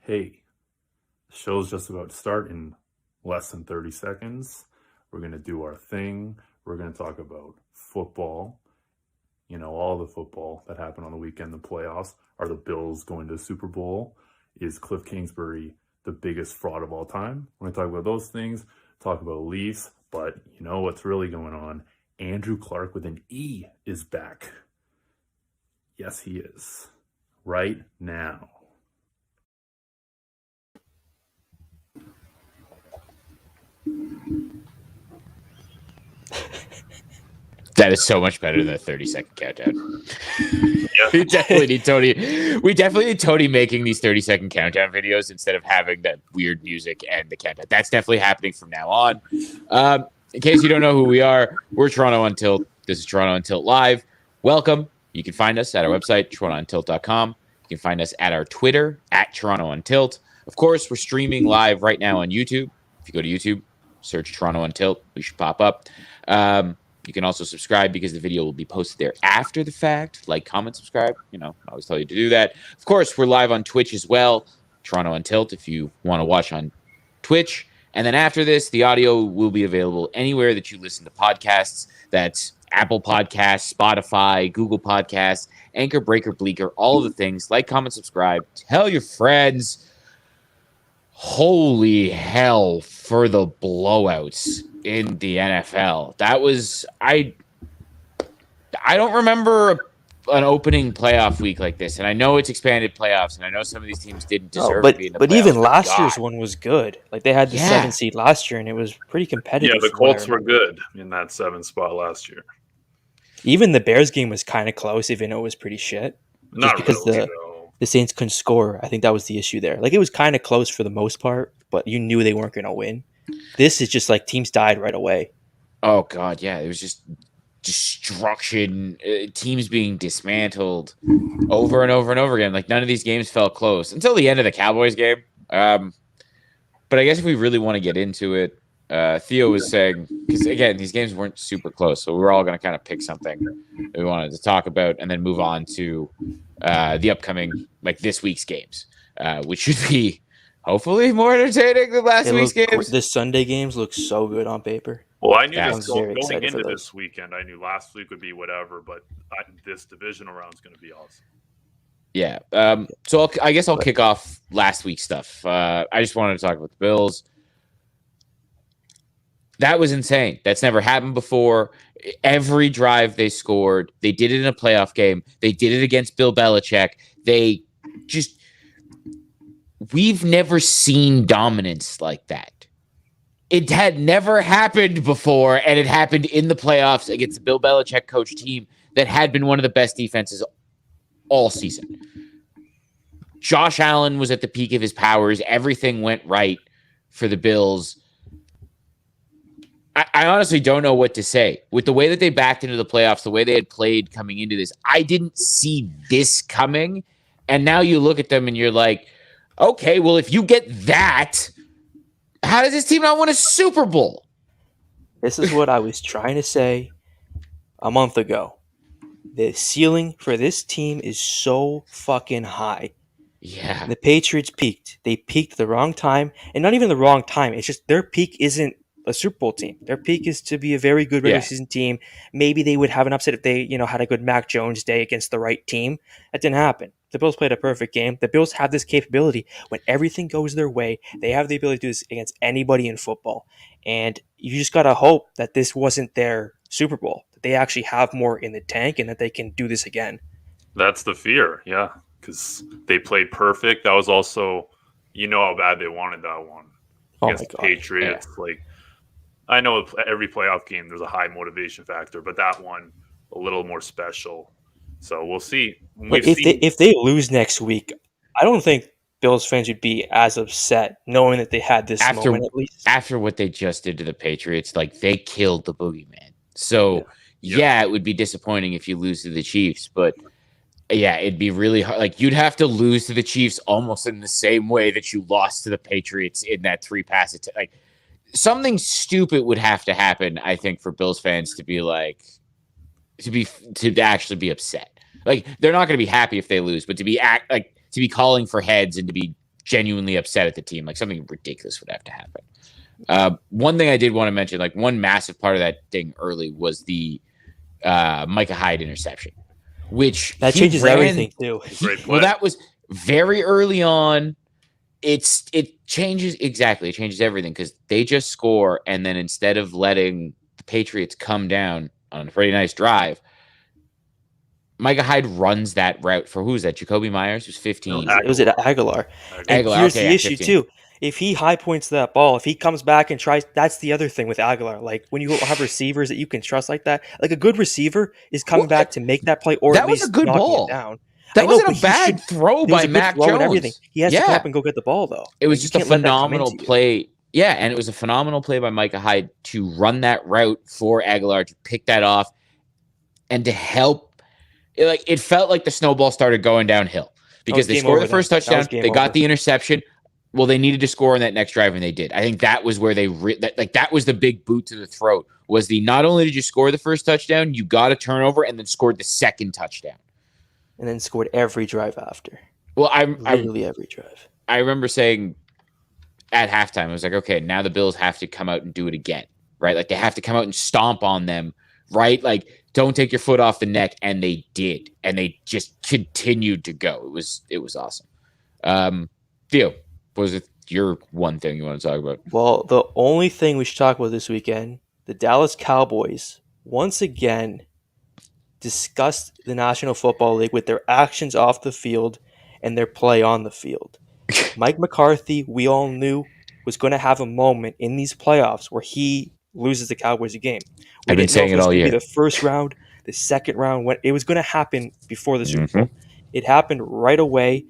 hey, the show's just about to start in less than 30 seconds. We're going to do our thing. We're going to talk about football. You know, all the football that happened on the weekend, the playoffs. Are the Bills going to the Super Bowl? Is Cliff Kingsbury the biggest fraud of all time? We're going to talk about those things, talk about Leafs, but you know what's really going on? Andrew Clark with an E is back. Yes, he is. Right now. That is so much better than a 30-second countdown. We definitely need Tony making these 30-second countdown videos instead of having that weird music and the countdown. That's definitely happening from now on. In case you don't know who we are, we're Toronto on Tilt. This is Toronto on Tilt Live. Welcome. You can find us at our website, torontoontilt.com. You can find us at our Twitter, at Toronto on Tilt. Of course, we're streaming live right now on YouTube. If you go to YouTube, search Toronto on Tilt. We should pop up. You can also subscribe because the video will be posted there after the fact. Like, comment, subscribe. You know, I always tell you to do that. Of course, we're live on Twitch as well. Toronto on Tilt if you want to watch on Twitch. And then after this, the audio will be available anywhere that you listen to podcasts. That's Apple Podcasts, Spotify, Google Podcasts, Anchor, Breaker, Bleaker, all of the things. Like, comment, subscribe. Tell your friends. Holy hell for the blowouts in the NFL. That was I don't remember an opening playoff week like this, and I know it's expanded playoffs, and I know some of these teams didn't deserve to be in the playoffs. But even last year's one was good. Like, they had the 7th seed last year, and it was pretty competitive. Yeah, the Colts were good in that 7th spot last year. Even the Bears game was kind of close, even though it was pretty shit. Not just because really, the Saints couldn't score. I think that was the issue there. Like, it was kind of close for the most part, but you knew they weren't going to win. This is just like teams died right away. Oh, God, yeah. It was just destruction, teams being dismantled over and over and over again. Like, none of these games felt close until the end of the Cowboys game. But I guess if we really want to get into it, Theo was saying, because, again, these games weren't super close, so we were all going to kind of pick something that we wanted to talk about and then move on to the upcoming, like, this week's games, which should be hopefully more entertaining than last week's games. This Sunday games look so good on paper. Well, I knew this going into this weekend. I knew last week would be whatever, but this divisional round is going to be awesome. Yeah. So I guess I'll kick off last week's stuff. I just wanted to talk about the Bills. That was insane. That's never happened before. Every drive they scored, they did it in a playoff game. They did it against Bill Belichick. We've never seen dominance like that. It had never happened before, and it happened in the playoffs against the Bill Belichick coach team that had been one of the best defenses all season. Josh Allen was at the peak of his powers. Everything went right for the Bills. I honestly don't know what to say. With the way that they backed into the playoffs, the way they had played coming into this, I didn't see this coming. And now you look at them and you're like, okay, well, if you get that, how does this team not win a Super Bowl? This is what I was trying to say a month ago. The ceiling for this team is so fucking high. Yeah. The Patriots peaked. They peaked at the wrong time. And not even the wrong time. It's just their peak isn't a Super Bowl team. Their peak is to be a very good regular season team. Maybe they would have an upset if they, had a good Mac Jones day against the right team. That didn't happen. The Bills played a perfect game. The Bills have this capability. When everything goes their way, they have the ability to do this against anybody in football. And you just got to hope that this wasn't their Super Bowl, that they actually have more in the tank and that they can do this again. That's the fear, yeah, because they played perfect. That was also, how bad they wanted that one against the Patriots. Yeah. Like, I know every playoff game there's a high motivation factor, but that one a little more special. So we'll see. If they lose next week, I don't think Bills fans would be as upset knowing that they had this moment at least. After what they just did to the Patriots, like, they killed the boogeyman. So, it would be disappointing if you lose to the Chiefs, but it'd be really hard. Like, you'd have to lose to the Chiefs almost in the same way that you lost to the Patriots in that 3-pass attack. Like, something stupid would have to happen, I think, for Bills fans to be like, to actually be upset. Like, they're not going to be happy if they lose, but to be calling for heads and to be genuinely upset at the team. Like something ridiculous would have to happen. One thing I did want to mention, like one massive part of that thing early was the Micah Hyde interception, which that changes everything too. Well, that was very early on. It changes everything because they just score, and then instead of letting the Patriots come down on a pretty nice drive, Micah Hyde runs that route for who's that? Jacoby Myers, who's 15. It was at Aguilar. And here's the issue 15. too. If he high points that ball, if he comes back and tries, that's the other thing with Aguilar. Like when you have receivers that you can trust like that, like a good receiver is coming back to make that play or that at was least a good knocking ball. it down. That wasn't a bad throw by Mac Jones. And everything. He has to come up and go get the ball though. It was just a phenomenal play. Yeah, and it was a phenomenal play by Micah Hyde to run that route for Aguilar to pick that off and to help. It felt like the snowball started going downhill because they scored the first touchdown. They got the interception. Well, they needed to score on that next drive, and they did. I think that was where that was the big boot to the throat. Was not only did you score the first touchdown, you got a turnover and then scored the second touchdown, and then scored every drive after. Well, literally every drive. I remember saying at halftime, I was like, okay, now the Bills have to come out and do it again, right? Like they have to come out and stomp on them, right? Like don't take your foot off the neck, and they did, and they just continued to go. It was awesome. Theo, what was it your one thing you want to talk about? Well, the only thing we should talk about this weekend, the Dallas Cowboys once again discussed the National Football League with their actions off the field and their play on the field. Mike McCarthy, we all knew, was going to have a moment in these playoffs where he loses the Cowboys a game. I've been saying it all year. The first round, the second round, when it was going to happen before the Super Bowl. It happened right away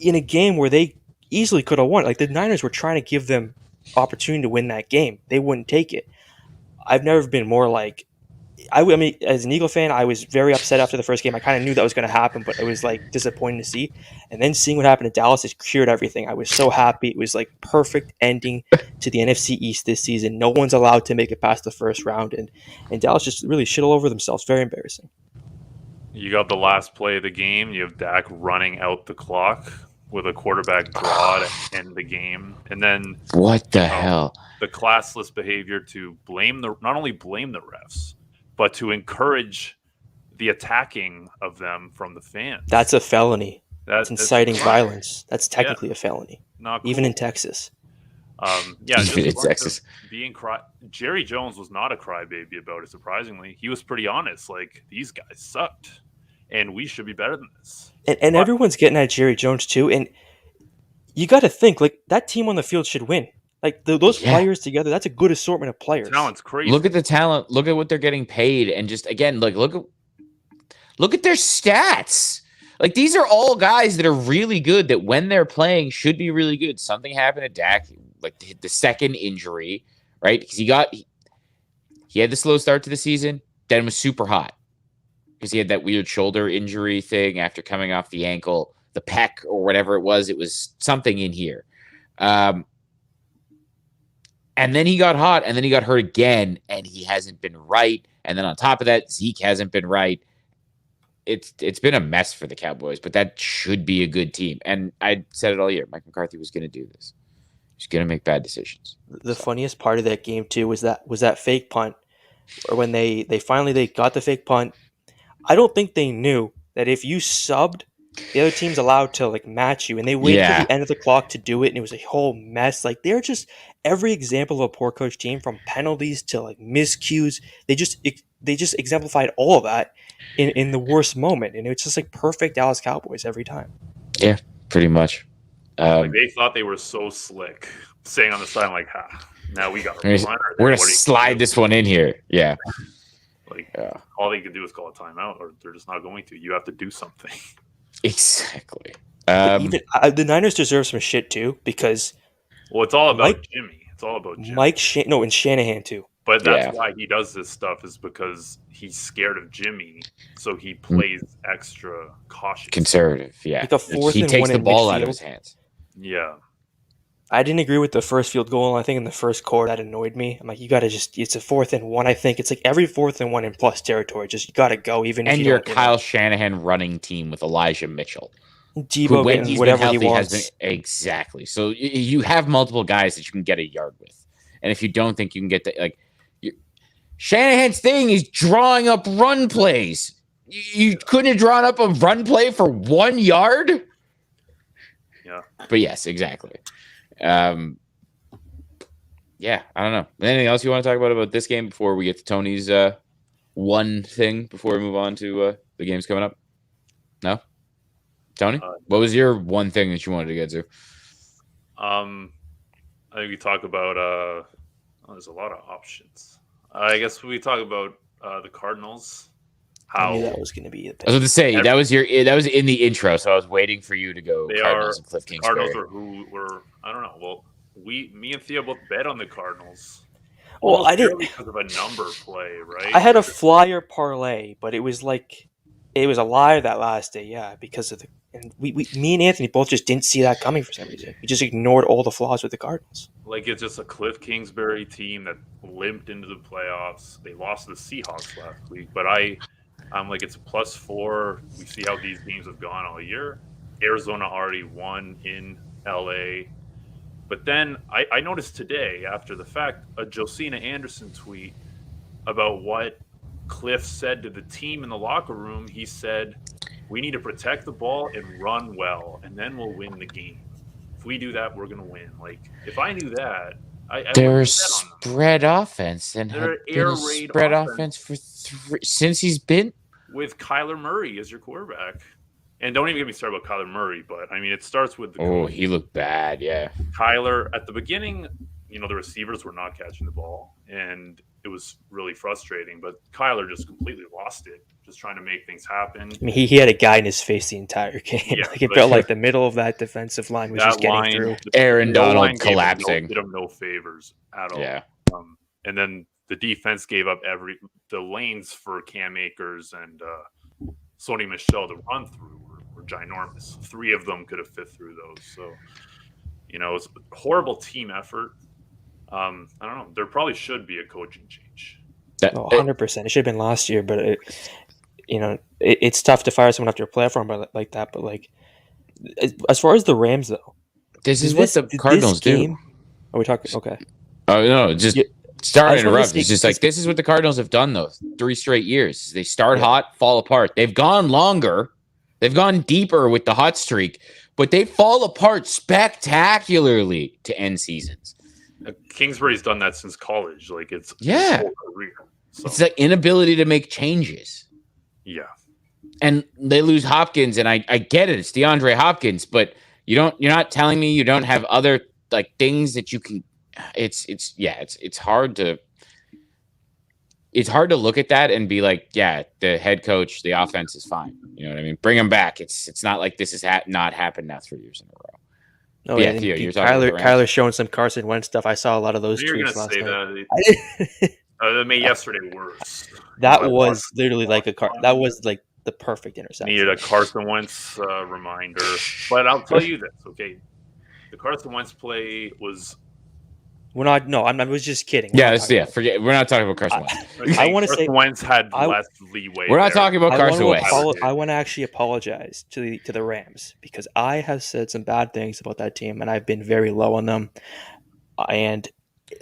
in a game where they easily could have won. Like the Niners were trying to give them opportunity to win that game. They wouldn't take it. I've never been more like, I mean, as an Eagle fan, I was very upset after the first game. I kind of knew that was going to happen, but it was like disappointing to see. And then seeing what happened to Dallas has cured everything. I was so happy. It was like perfect ending to the NFC East this season. No one's allowed to make it past the first round, and Dallas just really shit all over themselves. Very embarrassing. You got the last play of the game. You have Dak running out the clock with a quarterback draw to end the game, and then what the hell? The classless behavior to not only blame the refs, but to encourage the attacking of them from the fans. That's a felony. That's inciting violence. That's technically a felony. Not cool. Even in Texas. Even in Texas. Jerry Jones was not a crybaby about it, surprisingly. He was pretty honest. Like, these guys sucked, and we should be better than this. And everyone's getting at Jerry Jones, too. And you got to think, like, that team on the field should win. Like, those players together, that's a good assortment of players. Talent's crazy. Look at the talent. Look at what they're getting paid. And just, again, like, look at their stats. Like, these are all guys that are really good, that when they're playing should be really good. Something happened to Dak, like the second injury, right? Because he had the slow start to the season, then was super hot. Because he had that weird shoulder injury thing after coming off the ankle, the pec or whatever it was. It was something in here. And then he got hot, and then he got hurt again, and he hasn't been right. And then on top of that, Zeke hasn't been right. It's been a mess for the Cowboys, but that should be a good team. And I said it all year. Mike McCarthy was going to do this. He's going to make bad decisions. The funniest part of that game too was that fake punt, or when they finally got the fake punt. I don't think they knew that if you subbed, the other team's allowed to like match you, and they waited till the end of the clock to do it, and it was a whole mess. Like they're just every example of a poor coach team, from penalties to like miscues. They just exemplified all of that in the worst moment, and it's just like perfect Dallas Cowboys every time. Yeah, pretty much. Like they thought they were so slick, saying on the side like, now we got we're gonna slide this one in here. Yeah. All they can do is call a timeout, or they're just not going to. You have to do something. Exactly. The Niners deserve some shit too, because it's all about Jimmy. It's all about Jimmy. And Shanahan too. But that's why he does this stuff, is because he's scared of Jimmy, so he plays extra cautious, conservative. Yeah, like a fourth he and takes one the ball midfield. out of his hands. Yeah. I didn't agree with the first field goal. I think in the first quarter that annoyed me. I'm like, you got to it's a 4th and 1. I think it's like every 4th and 1 in plus territory. Just you got to go, even and if you're Kyle Shanahan running team with Elijah Mitchell. Debo when getting he's whatever been healthy he wants. has been exactly. So you have multiple guys that you can get a yard with, and if you don't think you can get the Shanahan's thing is drawing up run plays. You couldn't have drawn up a run play for 1 yard. Yeah, but yes, exactly. Yeah, I don't know. Anything else you want to talk about this game before we get to Tony's one thing before we move on to the games coming up? No? Tony? What was your one thing that you wanted to get to? I think we talk about there's a lot of options. I guess we talk about the Cardinals. I knew that was going to be it. I was going to say that was in the intro, so I was waiting for you to go. Cardinals and Cliff Kingsbury. Cardinals are who were I don't know. Well, me and Theo both bet on the Cardinals. Well, I didn't because of a number play, right? I had a flyer parlay, but it was a lie that last day, yeah, because of me and Anthony both just didn't see that coming for some reason. We just ignored all the flaws with the Cardinals. Like, it's just a Cliff Kingsbury team that limped into the playoffs. They lost to the Seahawks last week, but I'm like, it's a +4. We see how these games have gone all year. Arizona already won in LA. But then I noticed today, after the fact, a Josina Anderson tweet about what Cliff said to the team in the locker room. He said, we need to protect the ball and run well, and then we'll win the game. If we do that, we're going to win. Like, if I knew that, they're a spread offense, and they're been a spread offense for since he's been with Kyler Murray as your quarterback. And don't even get me started about Kyler Murray, but I mean, it starts with he looked bad, yeah. Kyler at the beginning, the receivers were not catching the ball, and it was really frustrating. But Kyler just completely lost it, just trying to make things happen. I mean, he had a guy in his face the entire game. Yeah, like, it felt like the middle of that defensive line was just getting through. Aaron Donald collapsing. Did him no favors at all. Yeah. And then the defense gave up the lanes for Cam Akers and Sony Michel to run through were ginormous. 3 of them could have fit through those. So, it's a horrible team effort. I don't know. There probably should be a coaching change. 100%. It should have been last year, but it's tough to fire someone after a platform like that. But like, as far as the Rams, though, this is what the Cardinals do. Are we talking? Okay. Oh no, just start and interrupt. It's just like this is what the Cardinals have done though. 3 straight years. They start hot, fall apart. They've gone longer. They've gone deeper with the hot streak, but they fall apart spectacularly to end seasons. Kingsbury's done that since college. Like, it's his whole career. So. It's the inability to make changes. Yeah. And they lose Hopkins, and I get it. It's DeAndre Hopkins, but you're not telling me you don't have other like things that you can. It's hard to. It's hard to look at that and be like, yeah, the head coach, the offense is fine. You know what I mean? Bring him back. It's not like this has not happened now 3 years in a row. No, yeah, Theo, you're Kyler showing some Carson Wentz stuff. I saw a lot of those tweets last night. They made yesterday worse. That was literally like that was like the perfect interception. Needed a Carson Wentz reminder. But I'll tell you this, okay? The Carson Wentz play was. I was just kidding. Forget. We're not talking about Carson Wentz. I want to say Wentz had less leeway. We're not talking about Carson Wentz. I want to actually apologize to the Rams because I have said some bad things about that team and I've been very low on them. And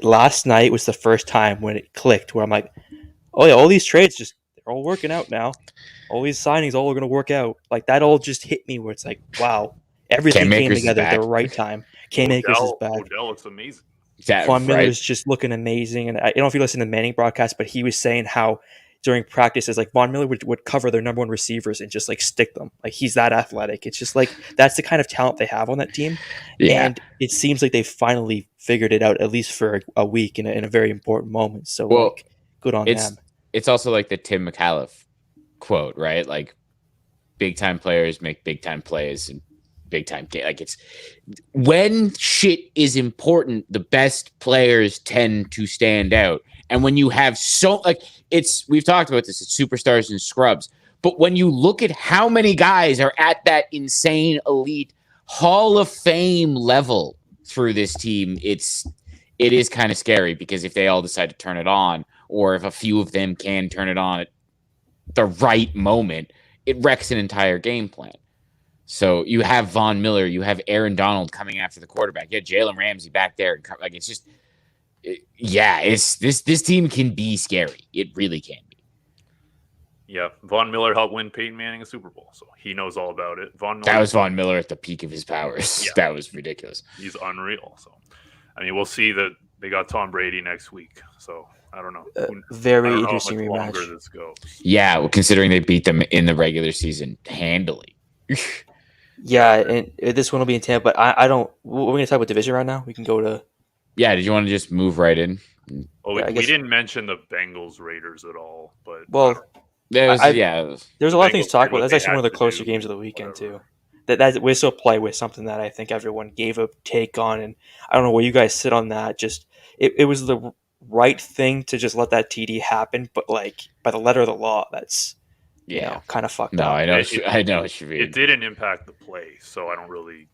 last night was the first time when it clicked where I'm like, oh yeah, all these trades they're all working out now. All these signings all are going to work out. Like that all just hit me where it's like, wow, everything came together at the right time. Cam Akers is back. Odell looks amazing. Von Miller is just looking amazing. And I don't know if you listen to the Manning broadcast, but he was saying how during practices, like Von Miller would cover their number 1 receivers and just like stick them. Like he's that athletic. It's just like that's the kind of talent they have on that team. Yeah. And it seems like they finally figured it out, at least for a week in a very important moment. So good on them. It's also like the Tim McAuliffe quote, right? Like big time players make big time plays and big time game. Like it's when shit is important, the best players tend to stand out. And when you have we've talked about this, it's superstars and scrubs. But when you look at how many guys are at that insane elite Hall of Fame level through this team, it is kind of scary because if they all decide to turn it on, or if a few of them can turn it on at the right moment, it wrecks an entire game plan. So you have Von Miller, you have Aaron Donald coming after the quarterback. Yeah, Jalen Ramsey back there. Like it's just, it's this team can be scary. It really can be. Yeah, Von Miller helped win Peyton Manning a Super Bowl, so he knows all about it. That was Von Miller at the peak of his powers. Yeah. That was ridiculous. He's unreal. So, I mean, we'll see that they got Tom Brady next week. So I don't know. Very interesting rematch. This goes. Yeah, well, considering they beat them in the regular season handily. Yeah, and this one will be in Tampa. But I don't. We're going to talk about division right now. We can go to. Yeah, did you want to just move right in? Well, we didn't mention the Bengals Raiders at all, but there's a lot of things to talk about. That's actually one of the closer games of the weekend too. That we still play with something that I think everyone gave a take on, and I don't know where you guys sit on that. Just it was the right thing to just let that TD happen, but like by the letter of the law, that's kind of fucked up. I know what you mean. It didn't impact the play, so I don't really.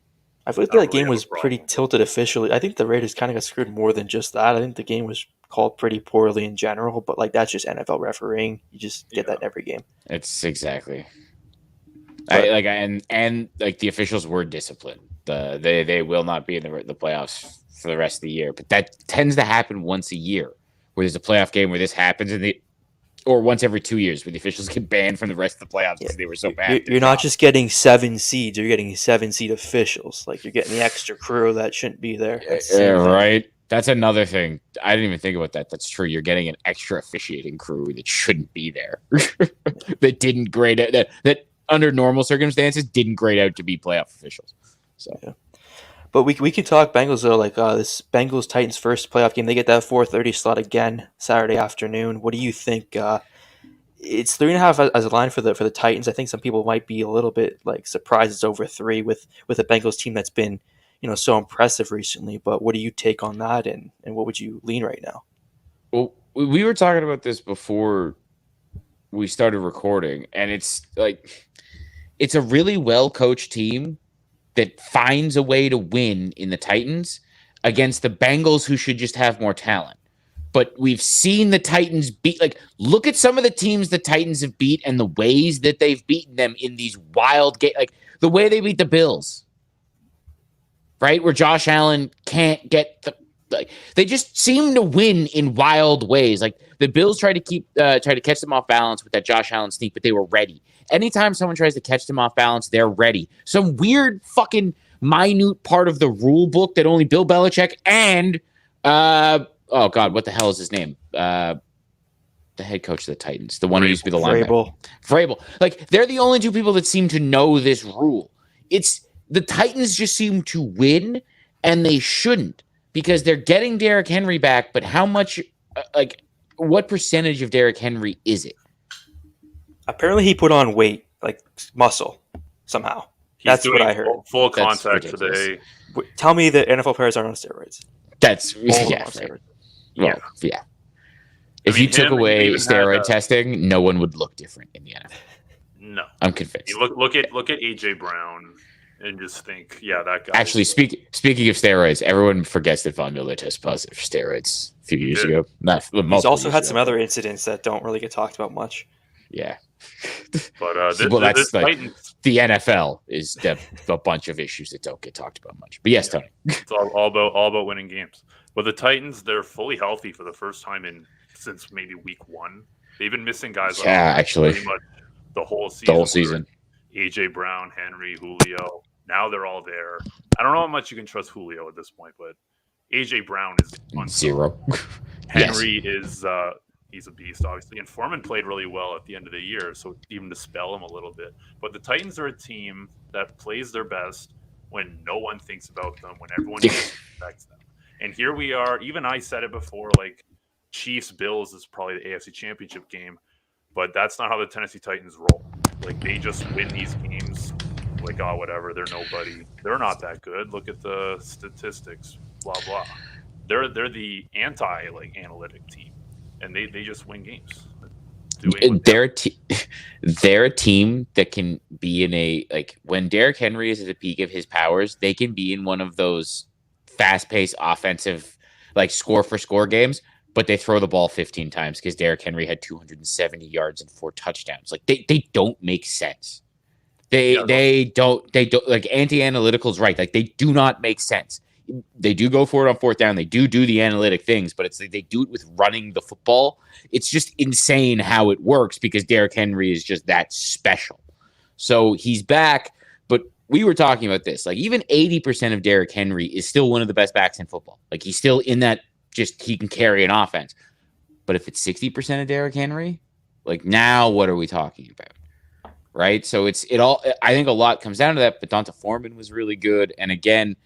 I feel like that game was pretty tilted officially. I think the Raiders kind of got screwed more than just that. I think the game was called pretty poorly in general, but like that's just NFL refereeing. You just get that in every game. It's exactly. And the officials were disciplined. They will not be in the playoffs for the rest of the year, but that tends to happen once a year, where there's a playoff game where this happens, or once every 2 years, where the officials get banned from the rest of the playoffs because they were so bad. You're not just getting 7 seeds; you're getting 7 seed officials. Like you're getting the extra crew that shouldn't be there. Right. That's another thing. I didn't even think about that. That's true. You're getting an extra officiating crew that shouldn't be there. that didn't grade out that under normal circumstances didn't grade out to be playoff officials. So, but we can talk Bengals though. Like this Bengals Titans first playoff game, they get that 4:30 slot again Saturday afternoon. What do you think? It's 3.5 as a line for the Titans. I think some people might be a little bit like surprised it's over 3 with a Bengals team that's been so impressive recently. But what do you take on that, and what would you lean right now? Well, we were talking about this before we started recording, and it's like it's a really well-coached team that finds a way to win in the Titans against the Bengals, who should just have more talent. But we've seen the Titans beat, look at some of the teams the Titans have beat and the ways that they've beaten them in these wild games, like the way they beat the Bills, right? Where Josh Allen can't get they just seem to win in wild ways. Like the Bills tried to catch them off balance with that Josh Allen sneak, but they were ready. Anytime someone tries to catch them off balance, they're ready. Some weird fucking minute part of the rule book that only Bill Belichick and oh God, what the hell is his name? The head coach of the Titans, the one who used to be the linebacker. Vrabel. Like they're the only two people that seem to know this rule. It's the Titans just seem to win, and they shouldn't, because they're getting Derrick Henry back. But how much? What percentage of Derrick Henry is it? Apparently, he put on weight, like muscle, somehow. That's what I heard. Full contact today. Tell me that NFL players aren't on steroids. That's right. Well, yeah. If you took away steroid testing, no one would look different in the NFL. No, I'm convinced. You look at AJ Brown and just think, that guy. Actually, speaking of steroids, everyone forgets that Von Miller tested positive for steroids a few years ago. He's also had some other incidents that don't really get talked about much. Yeah, but that's like the NFL is a bunch of issues that don't get talked about much. But yes, Tony, it's all about winning games. But the Titans, they're fully healthy for the first time since maybe week 1. They've been missing guys. Actually, pretty much the whole season. The whole season. AJ Brown, Henry, Julio. Now they're all there. I don't know how much you can trust Julio at this point, but AJ Brown is on 0. Henry is he's a beast, obviously. And Foreman played really well at the end of the year, so even to spell him a little bit. But the Titans are a team that plays their best when no one thinks about them, when everyone expects them. And here we are. Even I said it before, like Chiefs-Bills is probably the AFC Championship game, but that's not how the Tennessee Titans roll. Like they just win these games like, whatever, they're nobody. They're not that good. Look at the statistics, blah, blah. They're the analytic team, and they just win games. They're a team that can be in when Derrick Henry is at the peak of his powers, they can be in one of those fast-paced offensive score-for-score games, but they throw the ball 15 times because Derrick Henry had 270 yards and 4 touchdowns. Like they don't make sense. They don't like anti-analytical's right. Like they do not make sense. They do go for it on fourth down. They do the analytic things, but it's like they do it with running the football. It's just insane how it works because Derrick Henry is just that special. So he's back, but we were talking about this. Like even 80% of Derrick Henry is still one of the best backs in football. Like he's still in that, just he can carry an offense. But if it's 60% of Derrick Henry, like now what are we talking about? Right? So I think a lot comes down to that, but Donta Foreman was really good. And again,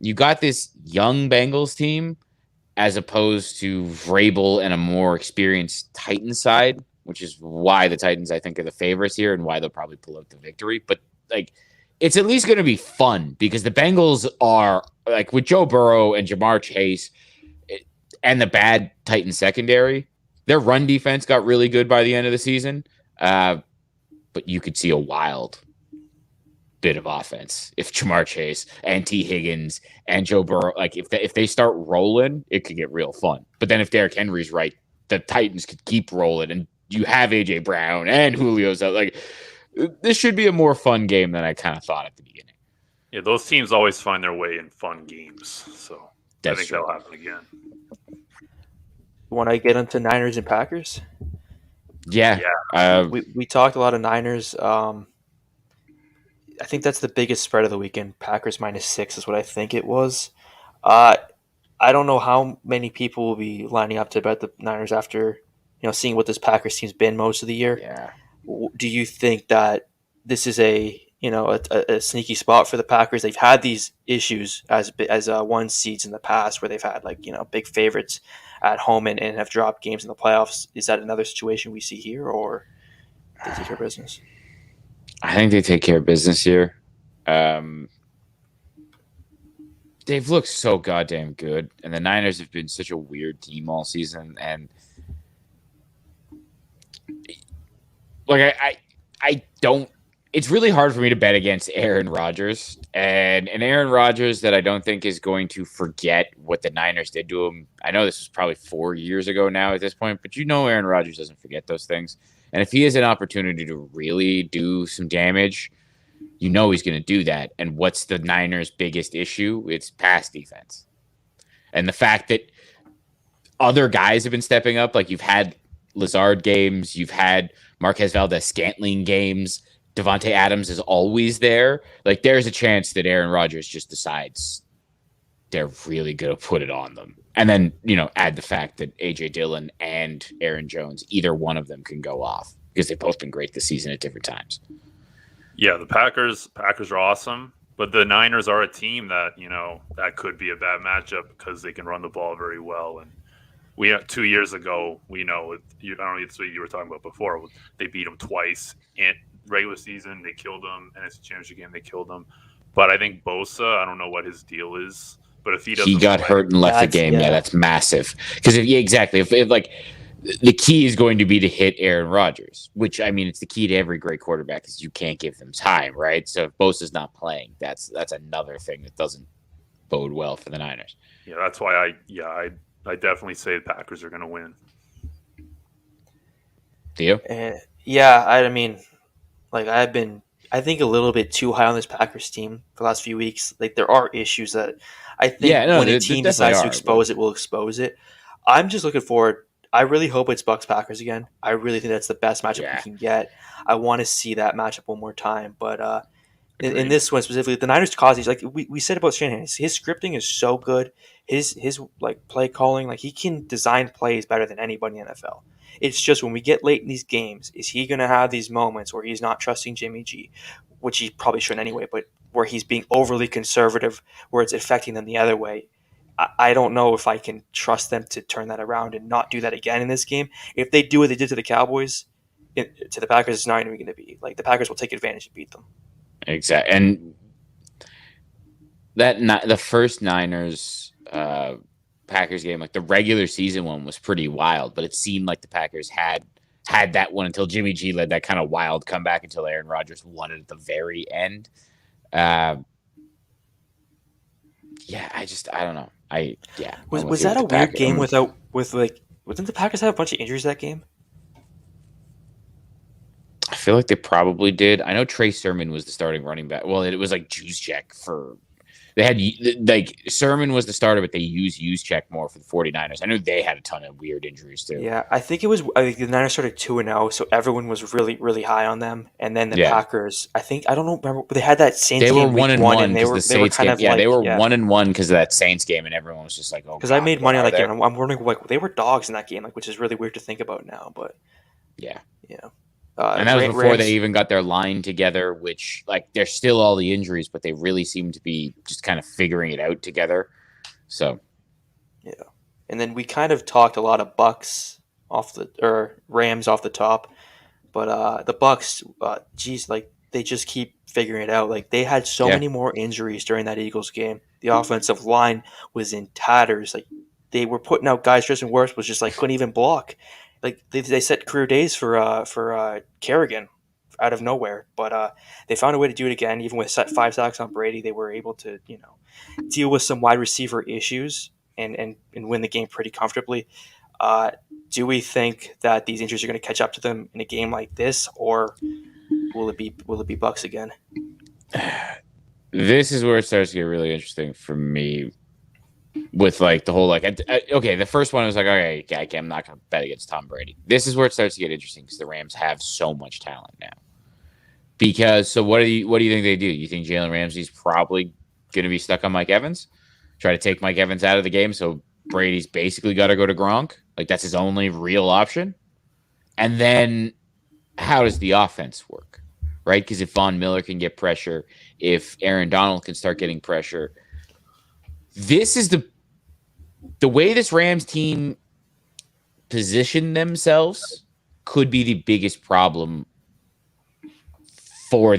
you got this young Bengals team as opposed to Vrabel and a more experienced Titans side, which is why the Titans, I think, are the favorites here and why they'll probably pull out the victory. But like, it's at least going to be fun because the Bengals are like with Joe Burrow and Jamar Chase and the bad Titans secondary, their run defense got really good by the end of the season. But you could see a wild bit of offense if Jamar Chase and T. Higgins and Joe Burrow, like if they start rolling, it could get real fun. But then if Derrick Henry's right, the Titans could keep rolling, and you have AJ Brown and Julio's out. Like this should be a more fun game than I kind of thought at the beginning. Yeah, those teams always find their way in fun games, so I think that'll happen again. Want to get into Niners and Packers? Yeah. We talked a lot of Niners. I think that's the biggest spread of the weekend. Packers -6 is what I think it was. I don't know how many people will be lining up to bet the Niners after seeing what this Packers team's been most of the year. Yeah. Do you think that this is a sneaky spot for the Packers? They've had these issues as one seeds in the past where they've had big favorites at home and have dropped games in the playoffs. Is that another situation we see here, or they take care of business? I think they take care of business here. They've looked so goddamn good, and the Niners have been such a weird team all season. And like I don't. It's really hard for me to bet against Aaron Rodgers, and an Aaron Rodgers that I don't think is going to forget what the Niners did to him. I know this was probably 4 years ago now at this point, but Aaron Rodgers doesn't forget those things. And if he has an opportunity to really do some damage, he's going to do that. And what's the Niners' biggest issue? It's pass defense. And the fact that other guys have been stepping up, like you've had Lazard games, you've had Marquez Valdes-Scantling games, Devontae Adams is always there. Like there's a chance that Aaron Rodgers just decides they're really going to put it on them. And then, add the fact that A.J. Dillon and Aaron Jones, either one of them can go off because they've both been great this season at different times. Yeah, the Packers are awesome, but the Niners are a team that, that could be a bad matchup because they can run the ball very well. And 2 years ago, I don't know if it's what you were talking about before, they beat them twice in regular season. They killed them, and it's a championship game. They killed them. But I think Bosa, I don't know what his deal is. But if he got hurt and left the game, that's massive. Because exactly. If like the key is going to be to hit Aaron Rodgers, which I mean, it's the key to every great quarterback is you can't give them time, right? So if Bosa's not playing, that's another thing that doesn't bode well for the Niners. Yeah, that's why I definitely say the Packers are going to win. Theo? Yeah, I mean, like I've been, I think a little bit too high on this Packers team for the last few weeks. Like there are issues that I think when a team decides to expose it, will expose it. I'm just looking forward. I really hope it's Bucks Packers again. I really think that's the best matchup we can get. I want to see that matchup one more time. But in this one specifically, the Niners cause these, like we said about Shanahan, his scripting is so good. His like play calling, like he can design plays better than anybody in the NFL. It's just when we get late in these games, is he going to have these moments where he's not trusting Jimmy G, which he probably shouldn't anyway, but where he's being overly conservative, where it's affecting them the other way. I don't know if I can trust them to turn that around and not do that again in this game. If they do what they did to the Cowboys, to the Packers, it's not even going to be. Like the Packers will take advantage and beat them. Exactly. And the first Niners Packers game, like the regular season one was pretty wild, but it seemed like the Packers had that one until Jimmy G led that kind of wild comeback until Aaron Rodgers won it at the very end. I don't know. Was that a weird game wasn't the Packers have a bunch of injuries that game? I feel like they probably did. I know Trey Sermon was the starting running back. Well, it was like Juszczyk for. They had like Sermon was the starter, but they used Juszczyk more for the 49ers. I know they had a ton of weird injuries too. Yeah, I think the Niners started 2-0, so everyone was really, really high on them. And then the Packers, I don't know, remember, but they had that Saints game. They were 1-1 because the Saints game. Yeah, they were 1-1 because of that Saints game, and everyone was just like, "Oh." Because I made money on that game. I'm wondering, like, they were dogs in that game, like, which is really weird to think about now. But yeah. And that was before they even got their line together, which, like, there's still all the injuries, but they really seem to be just kind of figuring it out together. So, yeah. And then we kind of talked a lot of Rams off the top, but the Bucks, like, they just keep figuring it out. Like, they had so many more injuries during that Eagles game. The offensive line was in tatters. Like, they were putting out guys. Tristan Wirfs was just like couldn't even block. Like they set career days for Kerrigan out of nowhere, but they found a way to do it again. Even with 5 sacks on Brady, they were able to deal with some wide receiver issues and win the game pretty comfortably. Do we think that these injuries are going to catch up to them in a game like this, or will it be Bucks again? This is where it starts to get really interesting for me. With like the whole the first one was like, okay, I'm not going to bet against Tom Brady. This is where it starts to get interesting because the Rams have so much talent now. Because what do you think they do? You think Jalen Ramsey's probably going to be stuck on Mike Evans? Try to take Mike Evans out of the game, so Brady's basically got to go to Gronk. Like that's his only real option. And then how does the offense work, right? Because if Von Miller can get pressure, if Aaron Donald can start getting pressure. This is the way this Rams team positioned themselves could be the biggest problem for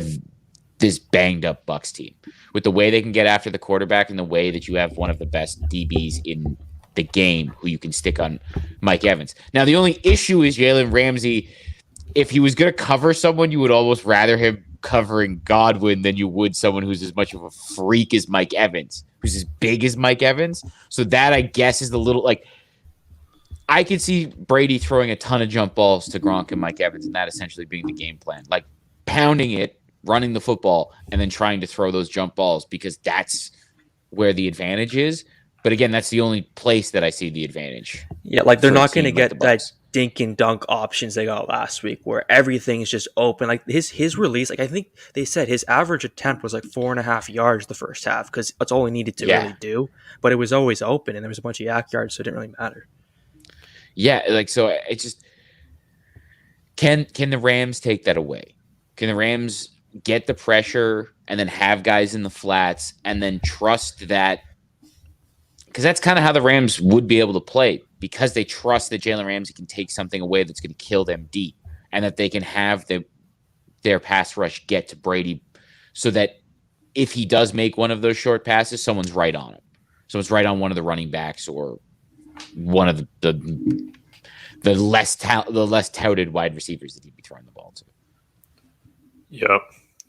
this banged up Bucs team. With the way they can get after the quarterback and the way that you have one of the best DBs in the game who you can stick on Mike Evans. Now, the only issue is Jalen Ramsey. If he was going to cover someone, you would almost rather him covering Godwin than you would someone who's as much of a freak as Mike Evans, who's as big as Mike Evans. So that, I guess, is the little, like, I could see Brady throwing a ton of jump balls to Gronk and Mike Evans, and that essentially being the game plan. Like, pounding it, running the football, and then trying to throw those jump balls because that's where the advantage is. But again, that's the only place that I see the advantage. Yeah, like they're not going to get that dink and dunk options they got last week where everything is just open. Like his release, like I think they said his average attempt was like 4.5 yards the first half because that's all he needed to really do. But it was always open and there was a bunch of yak yards, so it didn't really matter. Yeah, like so it just can the Rams take that away? Can the Rams get the pressure and then have guys in the flats and then trust that? Because that's kind of how the Rams would be able to play, because they trust that Jalen Ramsey can take something away that's going to kill them deep, and that they can have their pass rush get to Brady, so that if he does make one of those short passes, someone's right on him. Someone's right on one of the running backs or one of the less touted wide receivers that he'd be throwing the ball to. Yep,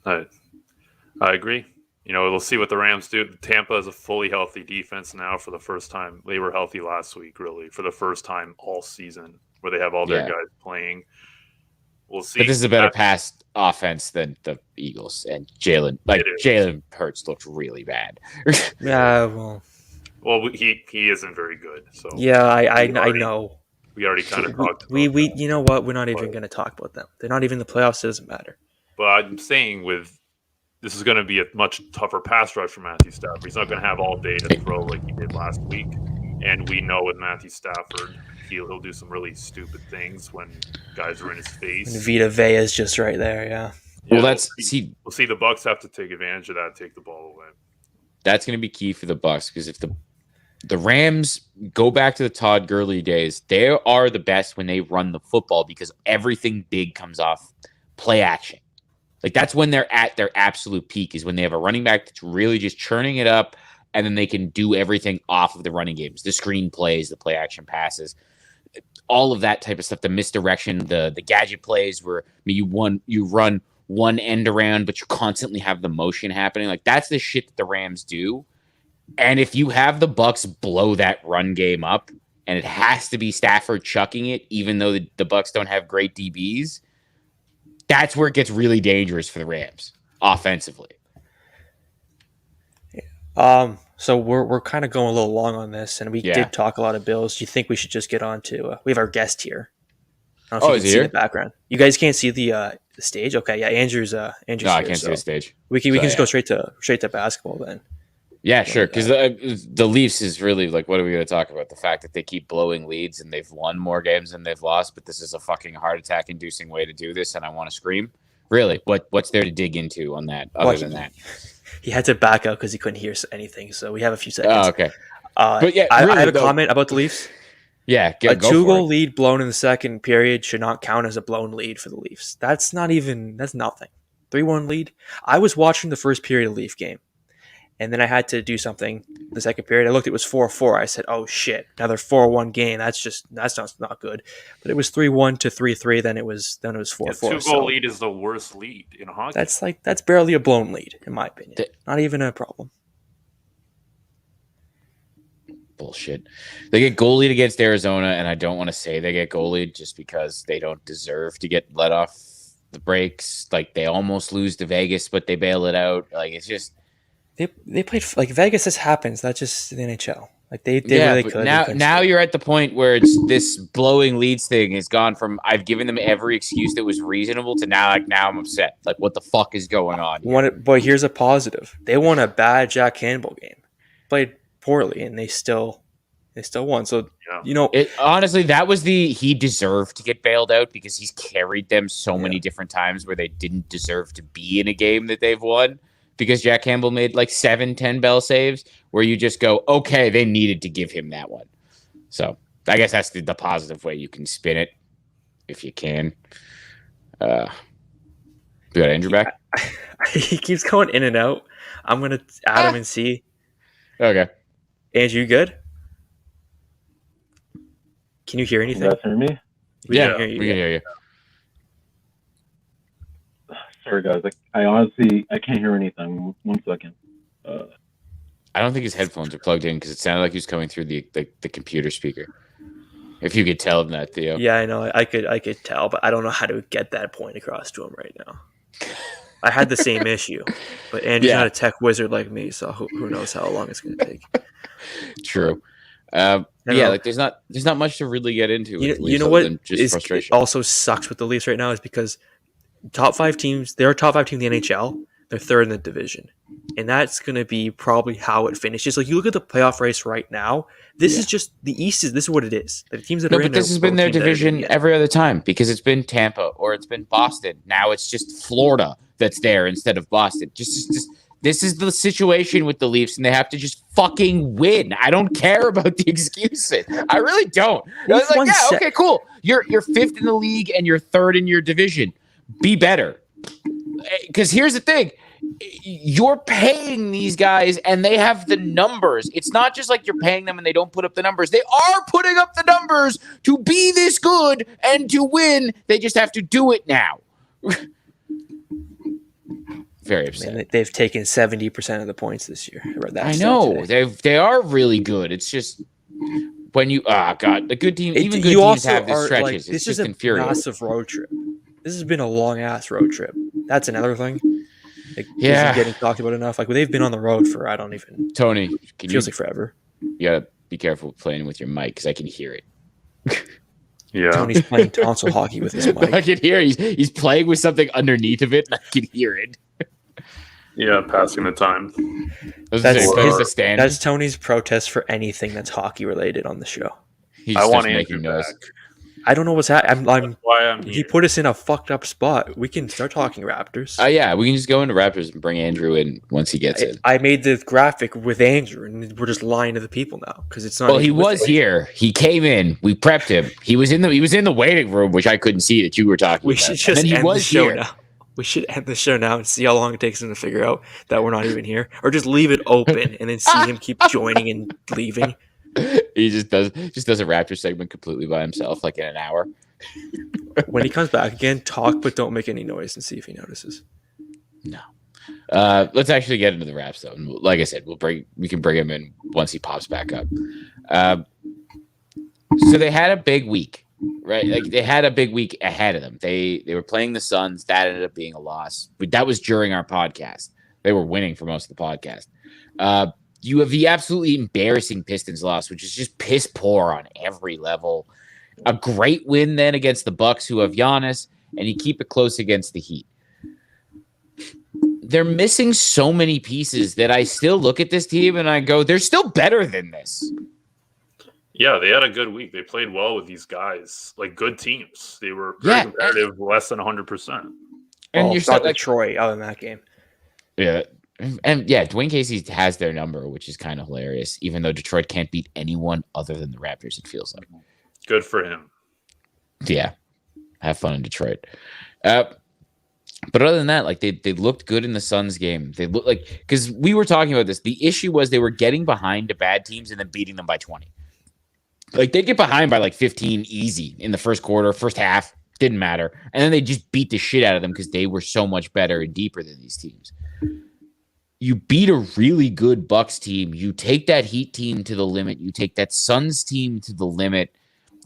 I agree. You know, we'll see what the Rams do. Tampa is a fully healthy defense now for the first time. They were healthy last week, really, for the first time all season, where they have all their guys playing. We'll see. But this is a better pass offense than the Eagles, and Jalen Hurts looked really bad. Well, he isn't very good. So yeah, I know. We already kind of talked about we you know what? We're not even going to talk about them. They're not even in the playoffs. It doesn't matter. But I'm saying this is going to be a much tougher pass rush for Matthew Stafford. He's not going to have all day to throw like he did last week. And we know with Matthew Stafford, he'll do some really stupid things when guys are in his face. And Vita Vea is just right there, yeah. Well, we'll see the Bucs have to take advantage of that, take the ball away. That's going to be key for the Bucs, because if the Rams go back to the Todd Gurley days, they are the best when they run the football, because everything big comes off play action. Like, that's when they're at their absolute peak, is when they have a running back that's really just churning it up, and then they can do everything off of the running games, the screen plays, the play action passes, all of that type of stuff, the misdirection, the gadget plays where you run one end around, but you constantly have the motion happening. Like, that's the shit that the Rams do. And if you have the Bucs blow that run game up, and it has to be Stafford chucking it, even though the Bucs don't have great DBs, that's where it gets really dangerous for the Rams offensively. So we're kind of going a little long on this, and we did talk a lot of Bills. Do you think we should just get on to? We have our guest here. I don't know if you can see the background. You guys can't see the stage. Okay, yeah, Andrew's no, here, I can't see the stage. We can just go straight to basketball then. Yeah, sure. Because the Leafs is really like, what are we going to talk about? The fact that they keep blowing leads and they've won more games than they've lost, but this is a fucking heart attack inducing way to do this, and I want to scream. Really, what's there to dig into on that? Other than that, he had to back out because he couldn't hear anything. So we have a few seconds. Oh, okay. But yeah, I have a comment about the Leafs. Yeah, a 2-goal lead blown in the second period should not count as a blown lead for the Leafs. That's nothing. 3-1 lead. I was watching the first period of the Leaf game, and then I had to do something the second period. I looked, it was 4-4. I said, oh shit, another 4-1 game. That's not good. But it was 3-1 to 3-3. Then it was 4-4. Yeah, 2-goal lead is the worst lead in hockey. That's barely a blown lead, in my opinion. Not even a problem. Bullshit. They get goal lead against Arizona, and I don't want to say they get goal lead just because they don't deserve to get let off the breaks. Like, they almost lose to Vegas, but they bail it out. Like, it's just they played like Vegas. This happens. That's just the NHL. Like they did what they could. Now you're at the point where it's this blowing leads thing has gone from I've given them every excuse that was reasonable to now I'm upset. Like, what the fuck is going on? But here's a positive. They won a bad Jack Campbell game. Played poorly, and they still won. So honestly, that was he deserved to get bailed out because he's carried them so many different times where they didn't deserve to be in a game that they've won because Jack Campbell made like 7-10 bell saves where you just go, okay, they needed to give him that one. So I guess that's the positive way you can spin it if you can. We got Andrew back. He keeps going in and out. I'm gonna add him and see. Okay. Andrew, you good? Can you hear anything? You guys hear me? We can hear you. Sorry, guys. I honestly can't hear anything. 1 second. I don't think his headphones are plugged in because it sounded like he was coming through the computer speaker. If you could tell him that, Theo. Yeah, I know. I could tell, but I don't know how to get that point across to him right now. I had the same issue, but Andrew's not a tech wizard like me, so who knows how long it's going to take. True. Like there's not much to really get into. You know what? Just frustration. It also sucks with the Leafs right now is because top 5 teams. They're a top 5 team in the NHL. They're third in the division, and that's going to be probably how it finishes. Like you look at the playoff race right now. This is just the East. This is what it is. The teams that are in. But this has been their division every other time because it's been Tampa or it's been Boston. Now it's just Florida that's there instead of Boston. Just this is the situation with the Leafs, and they have to just fucking win. I don't care about the excuses. I really don't. I was like, okay, cool. You're 5th in the league and you're 3rd in your division. Be better. Because here's the thing. You're paying these guys, and they have the numbers. It's not just like you're paying them and they don't put up the numbers. They are putting up the numbers to be this good and to win. They just have to do it now. Very upset. Man, they've taken 70% of the points this year. I know they are really good. It's just when you the good team, even good teams have these stretches. Like, this is a massive road trip. This has been a long ass road trip. That's another thing. It isn't getting talked about enough. Like they've been on the road for Tony. Feels like forever. You gotta be careful playing with your mic because I can hear it. Yeah, Tony's playing tonsil hockey with his mic. I can hear he's playing with something underneath of it, and I can hear it. Yeah, passing the time. That's Tony's protest for anything that's hockey related on the show. I want making noise. I don't know what's happening. He put us in a fucked up spot. We can start talking Raptors. We can just go into Raptors and bring Andrew in once he gets in. I made the graphic with Andrew, and we're just lying to the people now because it's not. Well, he was here. He came in. We prepped him. He was in the waiting room, which I couldn't see that you were talking. We should just end the show now. We should end the show now and see how long it takes him to figure out that we're not even here, or just leave it open and then see him keep joining and leaving. He just does a Raptor segment completely by himself, like in an hour. When he comes back again, talk but don't make any noise and see if he notices. No. Let's actually get into the Raps though. And like I said, we can bring him in once he pops back up. So they had a big week, right? Like they had a big week ahead of them. They were playing the Suns. That ended up being a loss. But that was during our podcast. They were winning for most of the podcast. You have the absolutely embarrassing Pistons loss, which is just piss poor on every level. A great win then against the Bucks, who have Giannis, and you keep it close against the Heat. They're missing so many pieces that I still look at this team and I go, they're still better than this. Yeah, they had a good week. They played well with these guys, like good teams. They were very competitive, less than 100%. And you're not Detroit out in that game. Yeah. And yeah, Dwayne Casey has their number, which is kind of hilarious, even though Detroit can't beat anyone other than the Raptors, it feels like. Good for him. Yeah. Have fun in Detroit. But other than that, like they looked good in the Suns game. They looked like, because we were talking about this. The issue was they were getting behind to bad teams and then beating them by 20. Like they'd get behind by like 15 easy in the first quarter, first half, didn't matter. And then they just beat the shit out of them because they were so much better and deeper than these teams. You beat a really good Bucks team. You take that Heat team to the limit. You take that Suns team to the limit,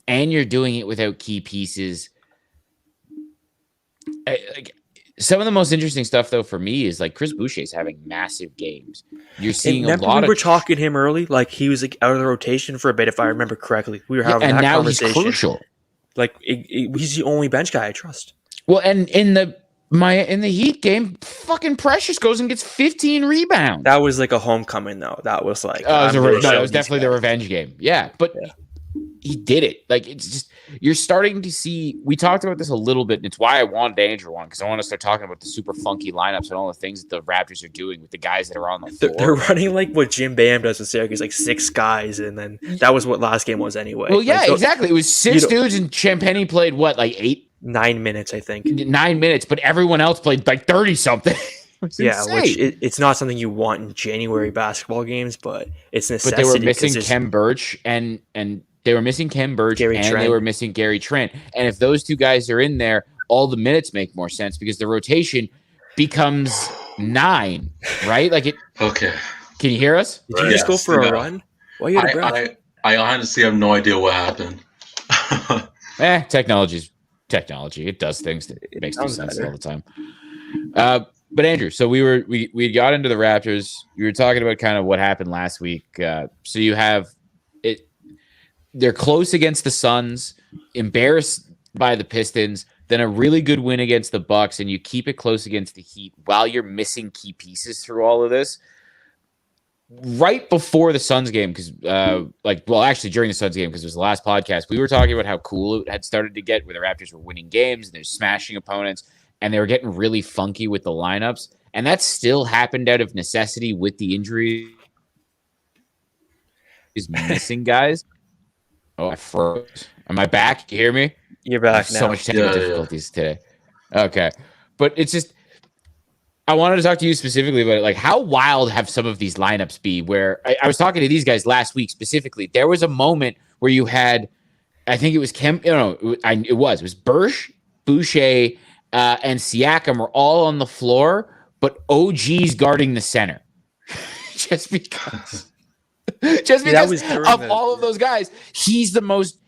and you're doing it without key pieces. Some of the most interesting stuff, though, for me is like Chris Boucher's having massive games. You're seeing a lot of. We were talking to him early, like he was like out of the rotation for a bit, if I remember correctly. We were having that conversation. And now he's crucial. Like he's the only bench guy I trust. Well, and in the Heat game, fucking Precious goes and gets 15 rebounds. That was like a homecoming, though. That was like it was definitely the revenge game. Yeah, but he did it. Like it's just you're starting to see. We talked about this a little bit, and it's why I wanted Andrew on because I want to start talking about the super funky lineups and all the things that the Raptors are doing with the guys that are on the floor. They're running like what Jim Bam does with Syracuse, like 6 guys, and then that was what last game was anyway. Well, yeah, exactly. It was 6 dudes, and Champagny played what, like 9 minutes, I think. 9 minutes, but everyone else played like 30 something. Yeah, which it's not something you want in January basketball games, but it's necessity. But they were missing Kem Birch and they were missing Kem Birch and they were missing Gary Trent. And if those two guys are in there, all the minutes make more sense because the rotation becomes 9, right? Like it. Okay. Can you hear us? Did you just go for a run? Why you out of breath? I honestly have no idea what happened. Technology. It does things that it makes no sense all the time. But Andrew, so we got into the Raptors. You were talking about kind of what happened last week. So you have it. They're close against the Suns, embarrassed by the Pistons, then a really good win against the Bucks, and you keep it close against the Heat while you're missing key pieces through all of this. Right before the Suns game, because actually during the Suns game, because it was the last podcast, we were talking about how cool it had started to get where the Raptors were winning games and they're smashing opponents and they were getting really funky with the lineups. And that still happened out of necessity with the injury. Is missing guys. Oh, I froze. Am I back? You hear me? You're back now. So much technical difficulties today. Okay. But it's just, I wanted to talk to you specifically about it. Like, how wild have some of these lineups be where I was talking to these guys last week specifically. There was a moment where you had, I think it was it was Birch, Boucher, and Siakam were all on the floor, but OG's guarding the center. Just because of all of those guys, he's the most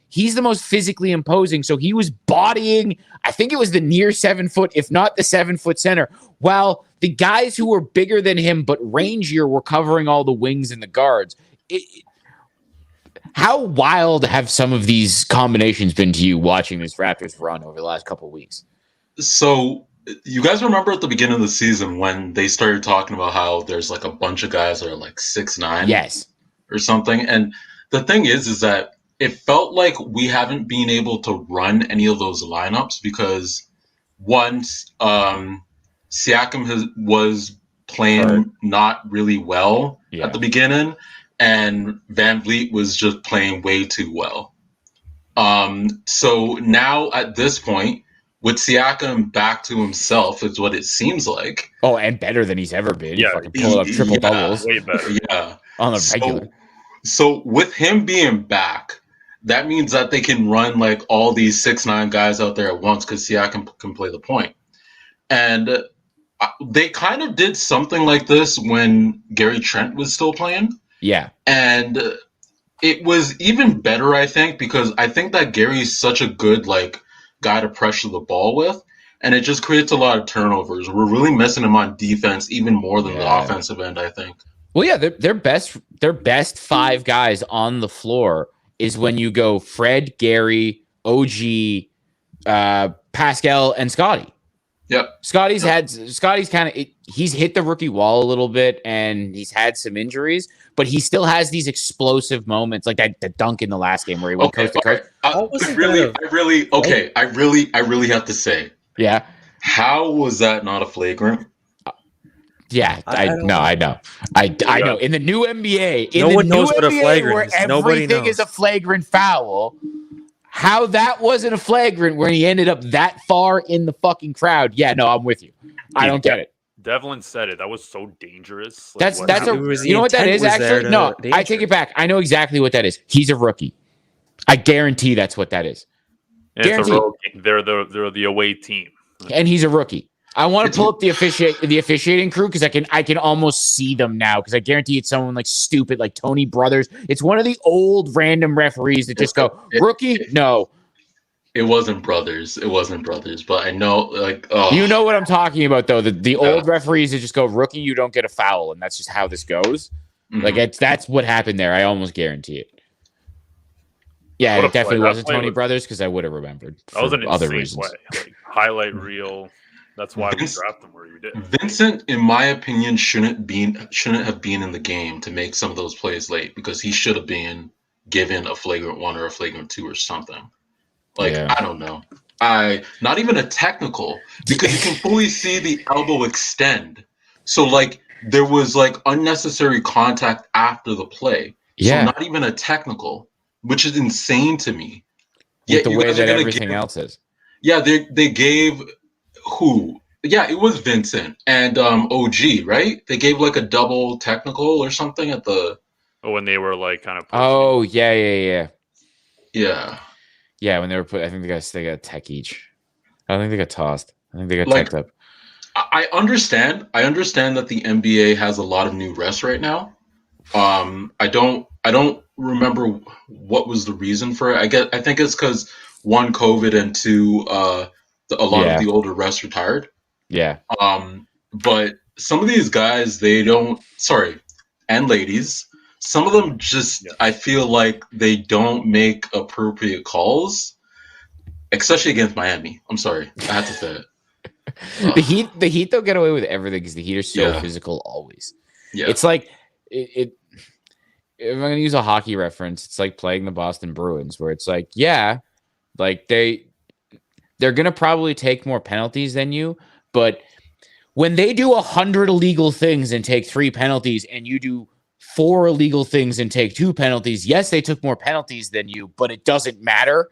physically imposing. So he was bodying, I think it was the near 7 foot, if not the 7 foot center, while the guys who were bigger than him but rangier were covering all the wings and the guards. How wild have some of these combinations been to you watching this Raptors run over the last couple of weeks? So you guys remember at the beginning of the season when they started talking about how there's like a bunch of guys that are like 6'9"? Yes. Or something. And the thing is that it felt like we haven't been able to run any of those lineups because once Siakam was playing not really well at the beginning, and Van Vliet was just playing way too well. So now at this point, with Siakam back to himself, is what it seems like. Oh, and better than he's ever been. Yeah, fucking pull up triple doubles. Way better. Yeah, on the regular. So with him being back, that means that they can run like all these 6'9" guys out there at once because Siakam can play the point. And they kind of did something like this when Gary Trent was still playing. Yeah. And it was even better, I think, because I think that Gary's such a good like guy to pressure the ball with, and it just creates a lot of turnovers. We're really missing him on defense even more than the offensive end, I think. Well, yeah, their best five guys on the floor is when you go Fred, Gary, OG, Pascal, and Scotty. Yep. Scotty's kind of he's hit the rookie wall a little bit, and he's had some injuries, but he still has these explosive moments, like that dunk in the last game where he went coast to coast. I really have to say, yeah. How was that not a flagrant? Yeah, I know. In the new NBA, no one knows what a flagrant is. Everything is a flagrant foul. How that wasn't a flagrant when he ended up that far in the fucking crowd? Yeah, no, I'm with you. I don't get it. Devlin said it. That was so dangerous. Like, you know what that is actually? No, I take it back. I know exactly what that is. He's a rookie. I guarantee that's what that is. It's a rookie. They're the away team, and he's a rookie. I want to pull up the officiating crew because I can almost see them now because I guarantee it's someone like stupid like Tony Brothers. It's one of the old random referees that just go rookie. No, it wasn't Brothers. But I know like you know what I'm talking about though. The old referees that just go rookie. You don't get a foul, and that's just how this goes. Mm-hmm. Like that's what happened there. I almost guarantee it. Yeah, it definitely wasn't Tony Brothers because I would have remembered. That was an other reasons. Like, highlight reel. That's why we drafted him where you did. Vincent, in my opinion, shouldn't have been in the game to make some of those plays late because he should have been given a flagrant 1 or a flagrant 2 or something. Like I don't know. Not even a technical because you can fully see the elbow extend. So like there was like unnecessary contact after the play. Yeah. So not even a technical, which is insane to me. With the way that everything else is. Yeah, they gave. Who? Yeah, it was Vincent and OG, right? They gave like a double technical or something at the. Oh, when they were like kind of. Oh yeah. Yeah, when they were I think they got a tech each. I don't think they got tossed. I think they got teched up. I understand that the NBA has a lot of new refs right now. I don't remember what was the reason for it. I think it's because 1, COVID, and 2, a lot of the older refs retired. Yeah. But some of these guys, and ladies, some of them just, I feel like they don't make appropriate calls, especially against Miami. I'm sorry. I have to say it. The Heat don't get away with everything because the Heat are so physical always. Yeah. It's like, if I'm going to use a hockey reference, it's like playing the Boston Bruins where it's like, like they're going to probably take more penalties than you, but when they do 100 illegal things and take 3 penalties and you do 4 illegal things and take 2 penalties, yes, they took more penalties than you, but it doesn't matter.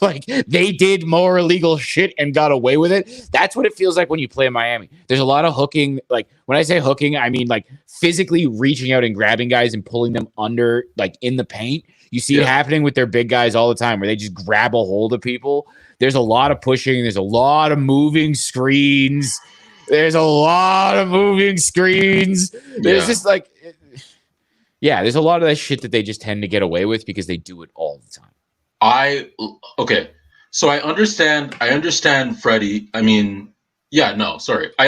Like they did more illegal shit and got away with it. That's what it feels like when you play in Miami. There's a lot of hooking. Like when I say hooking, I mean like physically reaching out and grabbing guys and pulling them under, like in the paint. You see it happening with their big guys all the time where they just grab a hold of people. There's a lot of pushing. There's a lot of moving screens. There's just like, there's a lot of that shit that they just tend to get away with because they do it all the time. So I understand Freddie. I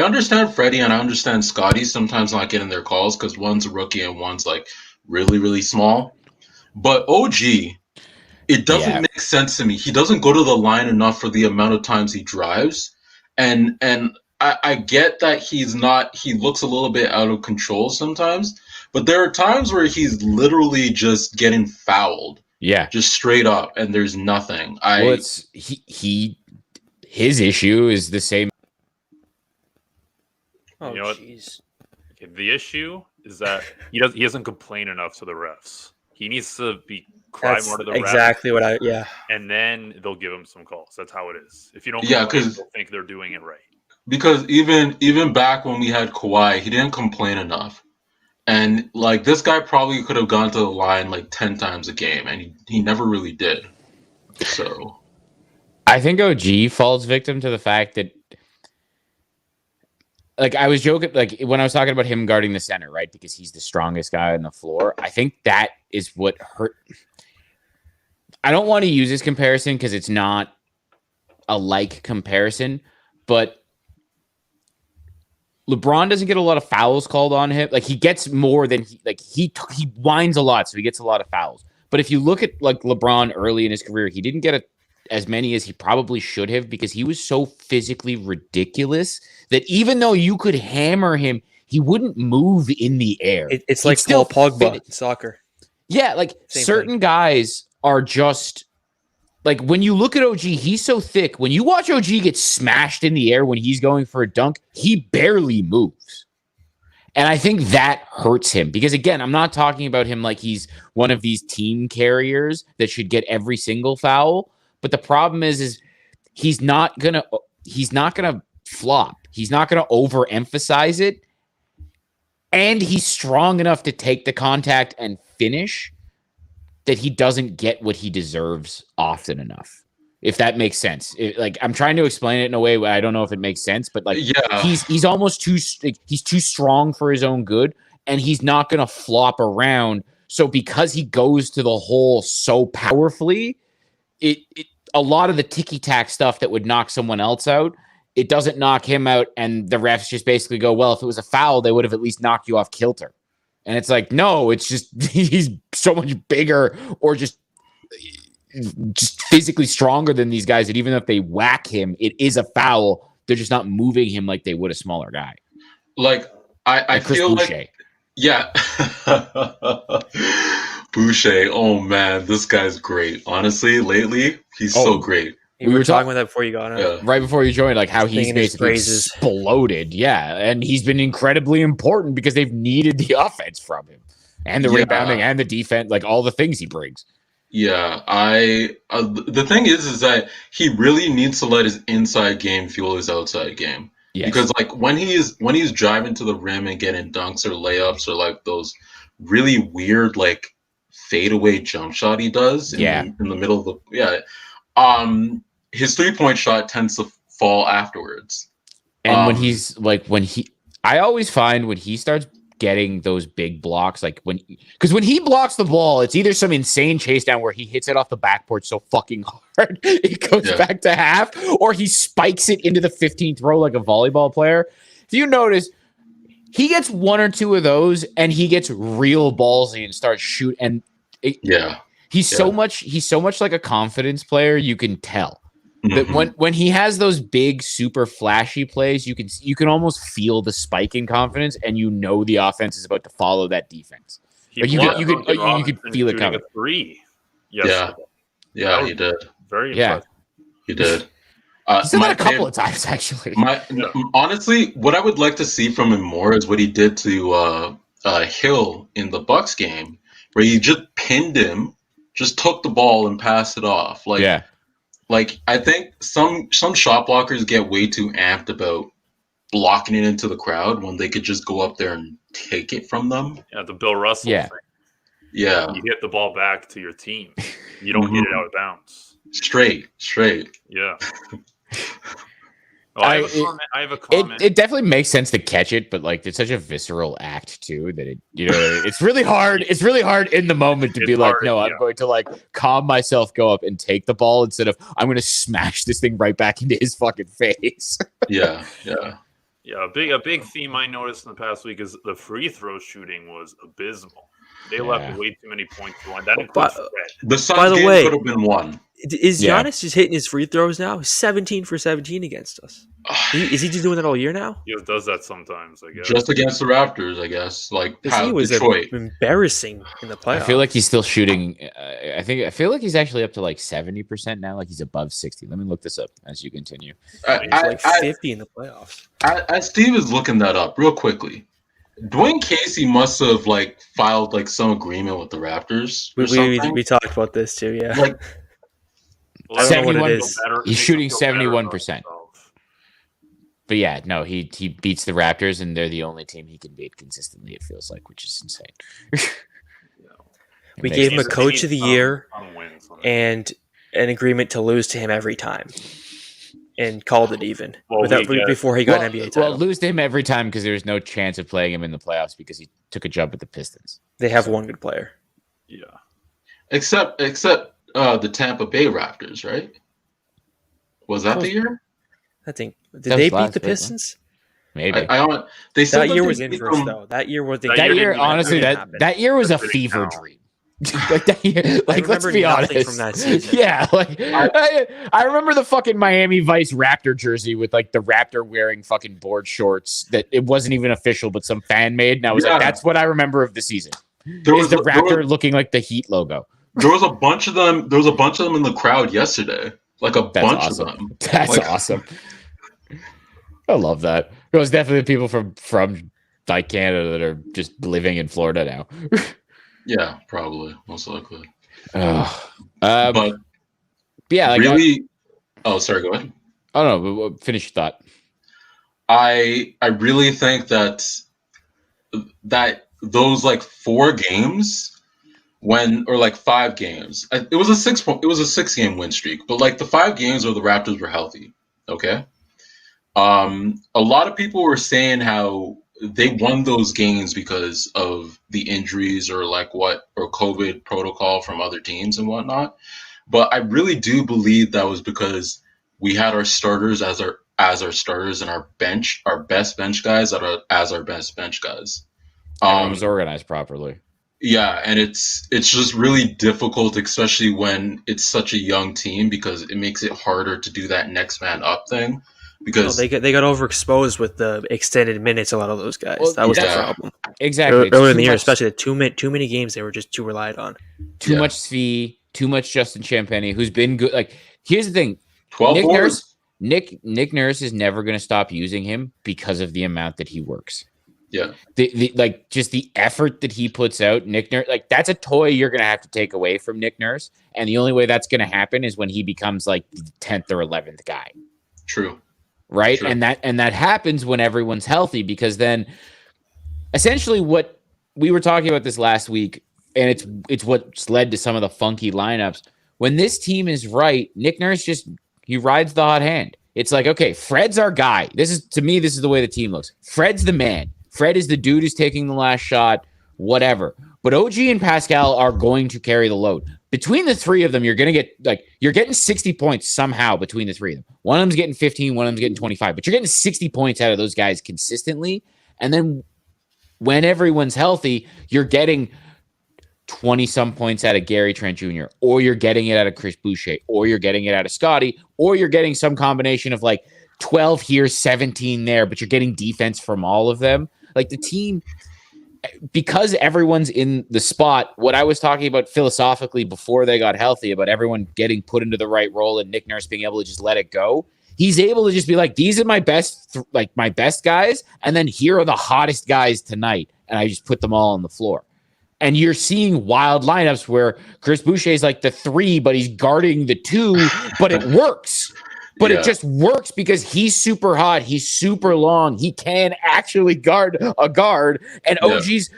understand Freddie and I understand Scotty sometimes not getting their calls because one's a rookie and one's like really, really small. But OG, it doesn't make sense to me. He doesn't go to the line enough for the amount of times he drives. And I get that he looks a little bit out of control sometimes, but there are times where he's literally just getting fouled. Yeah. Just straight up, and there's nothing. His issue is the same. Oh, you know what? Jeez. The issue is that he doesn't complain enough to the refs. He needs to cry more to the refs. Exactly what and then they'll give him some calls. That's how it is. If you don't complain, they'll think they're doing it right. Because even back when we had Kawhi, he didn't complain enough. And like this guy probably could have gone to the line like 10 times a game, and he never really did. So I think OG falls victim to the fact that like I was joking, like when I was talking about him guarding the center, right? Because he's the strongest guy on the floor. I think that is what hurt. I don't want to use this comparison because it's not a like comparison, but LeBron doesn't get a lot of fouls called on him. Like he gets more than he whines a lot, so he gets a lot of fouls. But if you look at like LeBron early in his career, he didn't get as many as he probably should have because he was so physically ridiculous that even though you could hammer him, he wouldn't move in the air. It's like Paul Pogba in soccer. Yeah, like Same certain thing. guys are just like when you look at OG, he's so thick. When you watch OG get smashed in the air when he's going for a dunk, he barely moves. And I think that hurts him because, again, I'm not talking about him like he's one of these team carriers that should get every single foul. But the problem is he's not gonna flop. He's not gonna overemphasize it, and he's strong enough to take the contact and finish that he doesn't get what he deserves often enough. If that makes sense. Like I'm trying to explain it in a way where I don't know if it makes sense, but like he's almost he's too strong for his own good, and he's not gonna flop around. So because he goes to the hole so powerfully, it a lot of the ticky-tack stuff that would knock someone else out, it doesn't knock him out, and the refs just basically go, well, if it was a foul, they would have at least knocked you off kilter. And it's like, no, it's just he's so much bigger or just physically stronger than these guys that even if they whack him, it is a foul. They're just not moving him like they would a smaller guy. Like, I feel Boucher. like... Yeah. Boucher, oh man, this guy's great. Honestly, lately, he's so great. We were talking about that before you got on. Yeah. Right before you joined, like how he's basically exploded. Yeah, and he's been incredibly important because they've needed the offense from him and the rebounding and the defense, like all the things he brings. Yeah, the thing is that he really needs to let his inside game fuel his outside game. Yes. Because like when he's driving to the rim and getting dunks or layups or like those really weird like fadeaway jump shot he does in the middle of the his 3-point shot tends to fall afterwards. And I always find when he starts getting those big blocks, like when he blocks the ball, it's either some insane chase down where he hits it off the backboard so fucking hard it goes back to half, or he spikes it into the 15th row like a volleyball player. If you notice, he gets one or two of those and he gets real ballsy and starts shooting. He's so much like a confidence player. You can tell that when he has those big, super flashy plays, you can almost feel the spike in confidence, and you know the offense is about to follow that defense. Like you could feel it coming. 3. Yeah, he did. Very impressive. He did. He's done that a couple of times actually. Honestly, what I would like to see from him more is what he did to Hill in the Bucks game, where he just pinned him, just took the ball and passed it off. Like I think some shot blockers get way too amped about blocking it into the crowd when they could just go up there and take it from them. Yeah, the Bill Russell thing. Yeah. You hit the ball back to your team. You don't hit it out of bounds. Straight. Yeah. I have a comment. It definitely makes sense to catch it, but like it's such a visceral act too that it's really hard. It's really hard in the moment to be like, no, I'm going to like calm myself, go up and take the ball instead of I'm going to smash this thing right back into his fucking face. Yeah. A big theme I noticed in the past week is the free throw shooting was abysmal. They left way too many points to one. That includes Fred. The Suns game could have been won. Is Giannis just hitting his free throws now? 17 for 17 against us. Is he just doing that all year now? He does that sometimes, I guess. Just against the Raptors, I guess. Like he was Detroit. Embarrassing in the playoffs. I feel like he's still shooting. I feel like he's actually up to like 70% now. Like he's above 60. Let me look this up as you continue. He's like 50 in the playoffs. As Steve is looking that up real quickly, Dwayne Casey must have like filed like some agreement with the Raptors. We talked about this too, yeah. Like 71. He's shooting 71%. But yeah, no, he beats the Raptors, and they're the only team he can beat consistently. It feels like, which is insane. We gave him a coach of the year and an agreement to lose to him every time. and called it even before he got an NBA title. Well, lose to him every time because there's no chance of playing him in the playoffs because he took a jump at the Pistons. They have one good player. Yeah. Except the Tampa Bay Raptors, right? Was that the year? I think did they beat the Pistons? Maybe. They said that year was inverse though. That year was honestly that year was a fever dream. Like that year, like let's be honest. From that season. Yeah, like I remember the fucking Miami Vice Raptor jersey with like the Raptor wearing fucking board shorts that it wasn't even official, but some fan made, and I was like, that's what I remember of the season. There was the Raptor looking like the Heat logo. There was a bunch of them. There was a bunch of them in the crowd yesterday. Like bunch of them. That's awesome. I love that. It was definitely people from like Canada that are just living in Florida now. Yeah, probably, most likely. But yeah, like really. Oh, sorry. Go ahead. Oh no, finish your thought. I really think that those like 4 games. Or like 5 games. It was a 6-game win streak, but like the 5 games where the Raptors were healthy. Okay. A lot of people were saying how they won those games because of the injuries or COVID protocol from other teams and whatnot. But I really do believe that was because we had our starters as our starters and our best bench guys as our best bench guys. It was organized properly. Yeah, and it's just really difficult, especially when it's such a young team, because it makes it harder to do that next man up thing. Because they got overexposed with the extended minutes. A lot of those guys. That was the problem. Exactly. Earlier in the year, especially the too many games, they were just too relied on. Too much Svi, too much Justin Champagny, who's been good. Like, here's the thing: 12 Nick Nurse is never going to stop using him because of the amount that he works. Yeah. Just the effort that he puts out, Nick Nurse, like that's a toy you're going to have to take away from Nick Nurse. And the only way that's going to happen is when he becomes like the 10th or 11th guy. True. Right. True. And that happens when everyone's healthy, because then essentially what we were talking about this last week, and it's what's led to some of the funky lineups. When this team is right, Nick Nurse he rides the hot hand. It's like, okay, Fred's our guy. This is the way the team looks. Fred's the man. Fred is the dude who's taking the last shot, whatever. But OG and Pascal are going to carry the load. Between the 3 of them, you're getting 60 points somehow between the 3 of them. One of them's getting 15, one of them's getting 25. But you're getting 60 points out of those guys consistently. And then when everyone's healthy, you're getting 20-some points out of Gary Trent Jr., or you're getting it out of Chris Boucher, or you're getting it out of Scotty, or you're getting some combination of like 12 here, 17 there, but you're getting defense from all of them. Like the team, because everyone's in the spot, what I was talking about philosophically before they got healthy, about everyone getting put into the right role and Nick Nurse being able to just let it go. He's able to just be like, these are my best guys. And then here are the hottest guys tonight. And I just put them all on the floor. And you're seeing wild lineups where Chris Boucher is like the 3, but he's guarding the 2, but it works. But it just works because he's super hot. He's super long. He can actually guard a guard. And OG's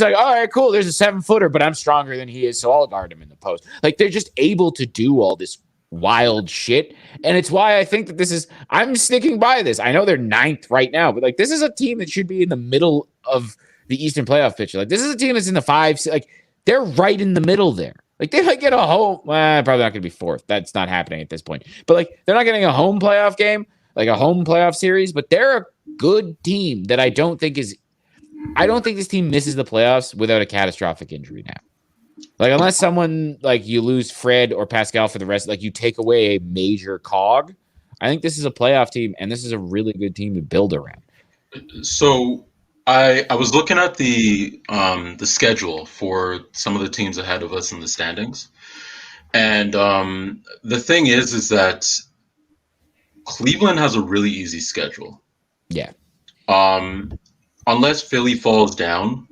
like, all right, cool. There's a 7-footer, but I'm stronger than he is, so I'll guard him in the post. Like, they're just able to do all this wild shit. And it's why I think that I'm sticking by this. I know they're 9th right now, but like, this is a team that should be in the middle of the Eastern playoff picture. Like, this is a team that's in the 5. Like, they're right in the middle there. Like, they might get a home. Well, probably not going to be 4th. That's not happening at this point. But, like, they're not getting a home playoff game, like a home playoff series. But they're a good team that I don't think this team misses the playoffs without a catastrophic injury now. Like, unless someone, like, you lose Fred or Pascal for the rest, like, you take away a major cog, I think this is a playoff team, and this is a really good team to build around. So I was looking at the schedule for some of the teams ahead of us in the standings, and the thing is that Cleveland has a really easy schedule. Yeah. Unless Philly falls down,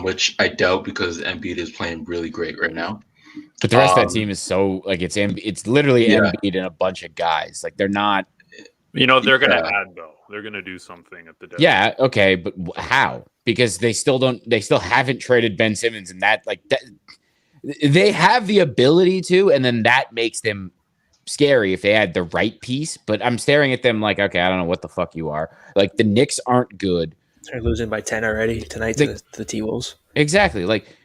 which I doubt because Embiid is playing really great right now. But the rest of that team is so like it's literally Embiid and a bunch of guys. Like they're not. You know, they're going to add, though. They're going to do something at the deadline. Yeah, okay, but how? Because they still haven't traded Ben Simmons, and that they have the ability to, and then that makes them scary if they had the right piece, but I'm staring at them like, okay, I don't know what the fuck you are. Like the Knicks aren't good. They're losing by 10 already tonight to the T-Wolves. Exactly. Like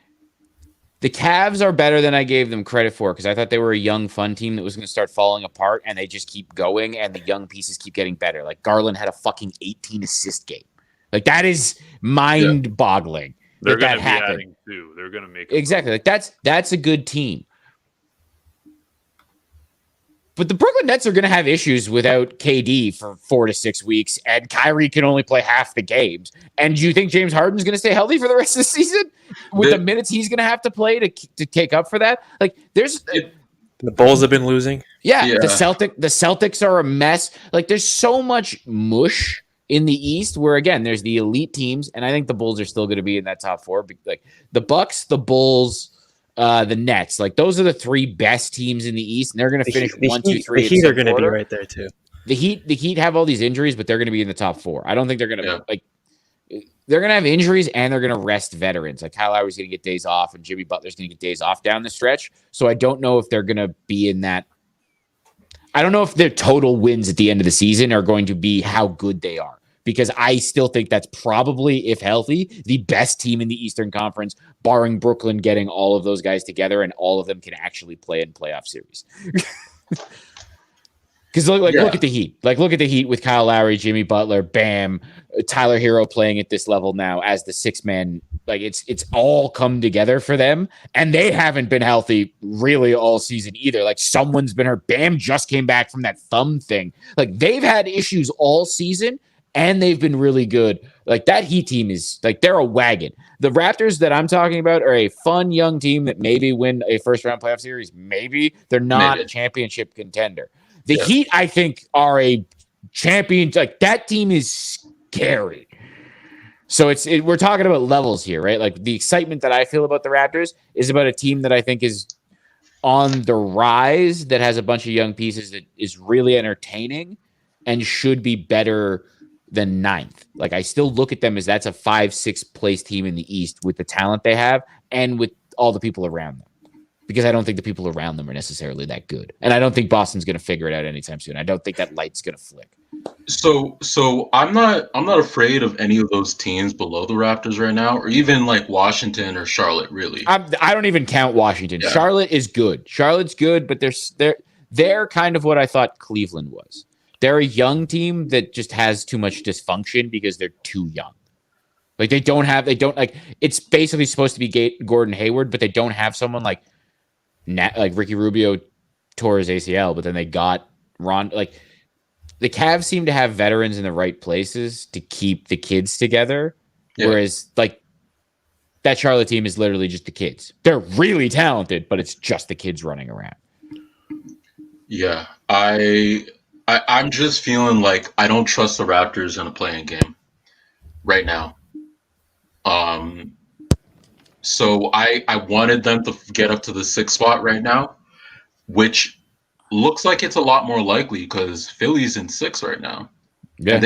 the Cavs are better than I gave them credit for because I thought they were a young, fun team that was going to start falling apart, and they just keep going, and the young pieces keep getting better. Like Garland had a fucking 18 assist game. Like that is mind-boggling. They're going that to be happened. adding 2. They're going to make exactly. Like that's a good team. But the Brooklyn Nets are going to have issues without KD for 4 to 6 weeks, and Kyrie can only play half the games. And do you think James Harden's going to stay healthy for the rest of the season with the minutes he's going to have to play to take up for that? Like, the Bulls have been losing. Yeah. The Celtics are a mess. Like, there's so much mush in the East where, again, there's the elite teams, and I think the Bulls are still going to be in that top 4. Like the Bucks, the Bulls, the Nets, like those are the 3 best teams in the East, and they're going to finish 1, 2, 3. The Heat are going to be right there too. The Heat have all these injuries, but they're going to be in the top 4. I don't think they're going to they're going to have injuries, and they're going to rest veterans. Like Kyle Lowry's going to get days off, and Jimmy Butler's going to get days off down the stretch. So I don't know if they're going to be in that. I don't know if their total wins at the end of the season are going to be how good they are. Because I still think that's probably, if healthy, the best team in the Eastern Conference, barring Brooklyn getting all of those guys together and all of them can actually play in playoff series. Because look at the Heat. Like, look at the Heat with Kyle Lowry, Jimmy Butler, Bam, Tyler Hero playing at this level now as the 6-man. Like, it's all come together for them, and they haven't been healthy really all season either. Like, someone's been hurt. Bam just came back from that thumb thing. Like, they've had issues all season, and they've been really good. Like that Heat team is like, they're a wagon. The Raptors that I'm talking about are a fun young team that maybe win a first round playoff series. Maybe they're not a championship contender. The Heat, I think, are a champion. Like that team is scary. So we're talking about levels here, right? Like the excitement that I feel about the Raptors is about a team that I think is on the rise, that has a bunch of young pieces, that is really entertaining and should be better than 9th. Like I still look at them as that's a 5-6 place team in the East with the talent they have and with all the people around them. Because I don't think the people around them are necessarily that good. And I don't think Boston's going to figure it out anytime soon. I don't think that light's going to flick. So I'm not afraid of any of those teams below the Raptors right now, or even like Washington or Charlotte, really. I don't even count Washington. Yeah. Charlotte is good. Charlotte's good, but they're kind of what I thought Cleveland was. They're a young team that just has too much dysfunction because they're too young. Like it's basically supposed to be Gordon Hayward, but they don't have someone like Ricky Rubio tore his ACL, but then they got Ron. Like the Cavs seem to have veterans in the right places to keep the kids together. Yeah. Whereas like that Charlotte team is literally just the kids. They're really talented, but it's just the kids running around. Yeah. I'm just feeling like I don't trust the Raptors in a playing game right now. So I wanted them to get up to the 6th spot right now, which looks like it's a lot more likely because Philly's in 6 right now. Yeah,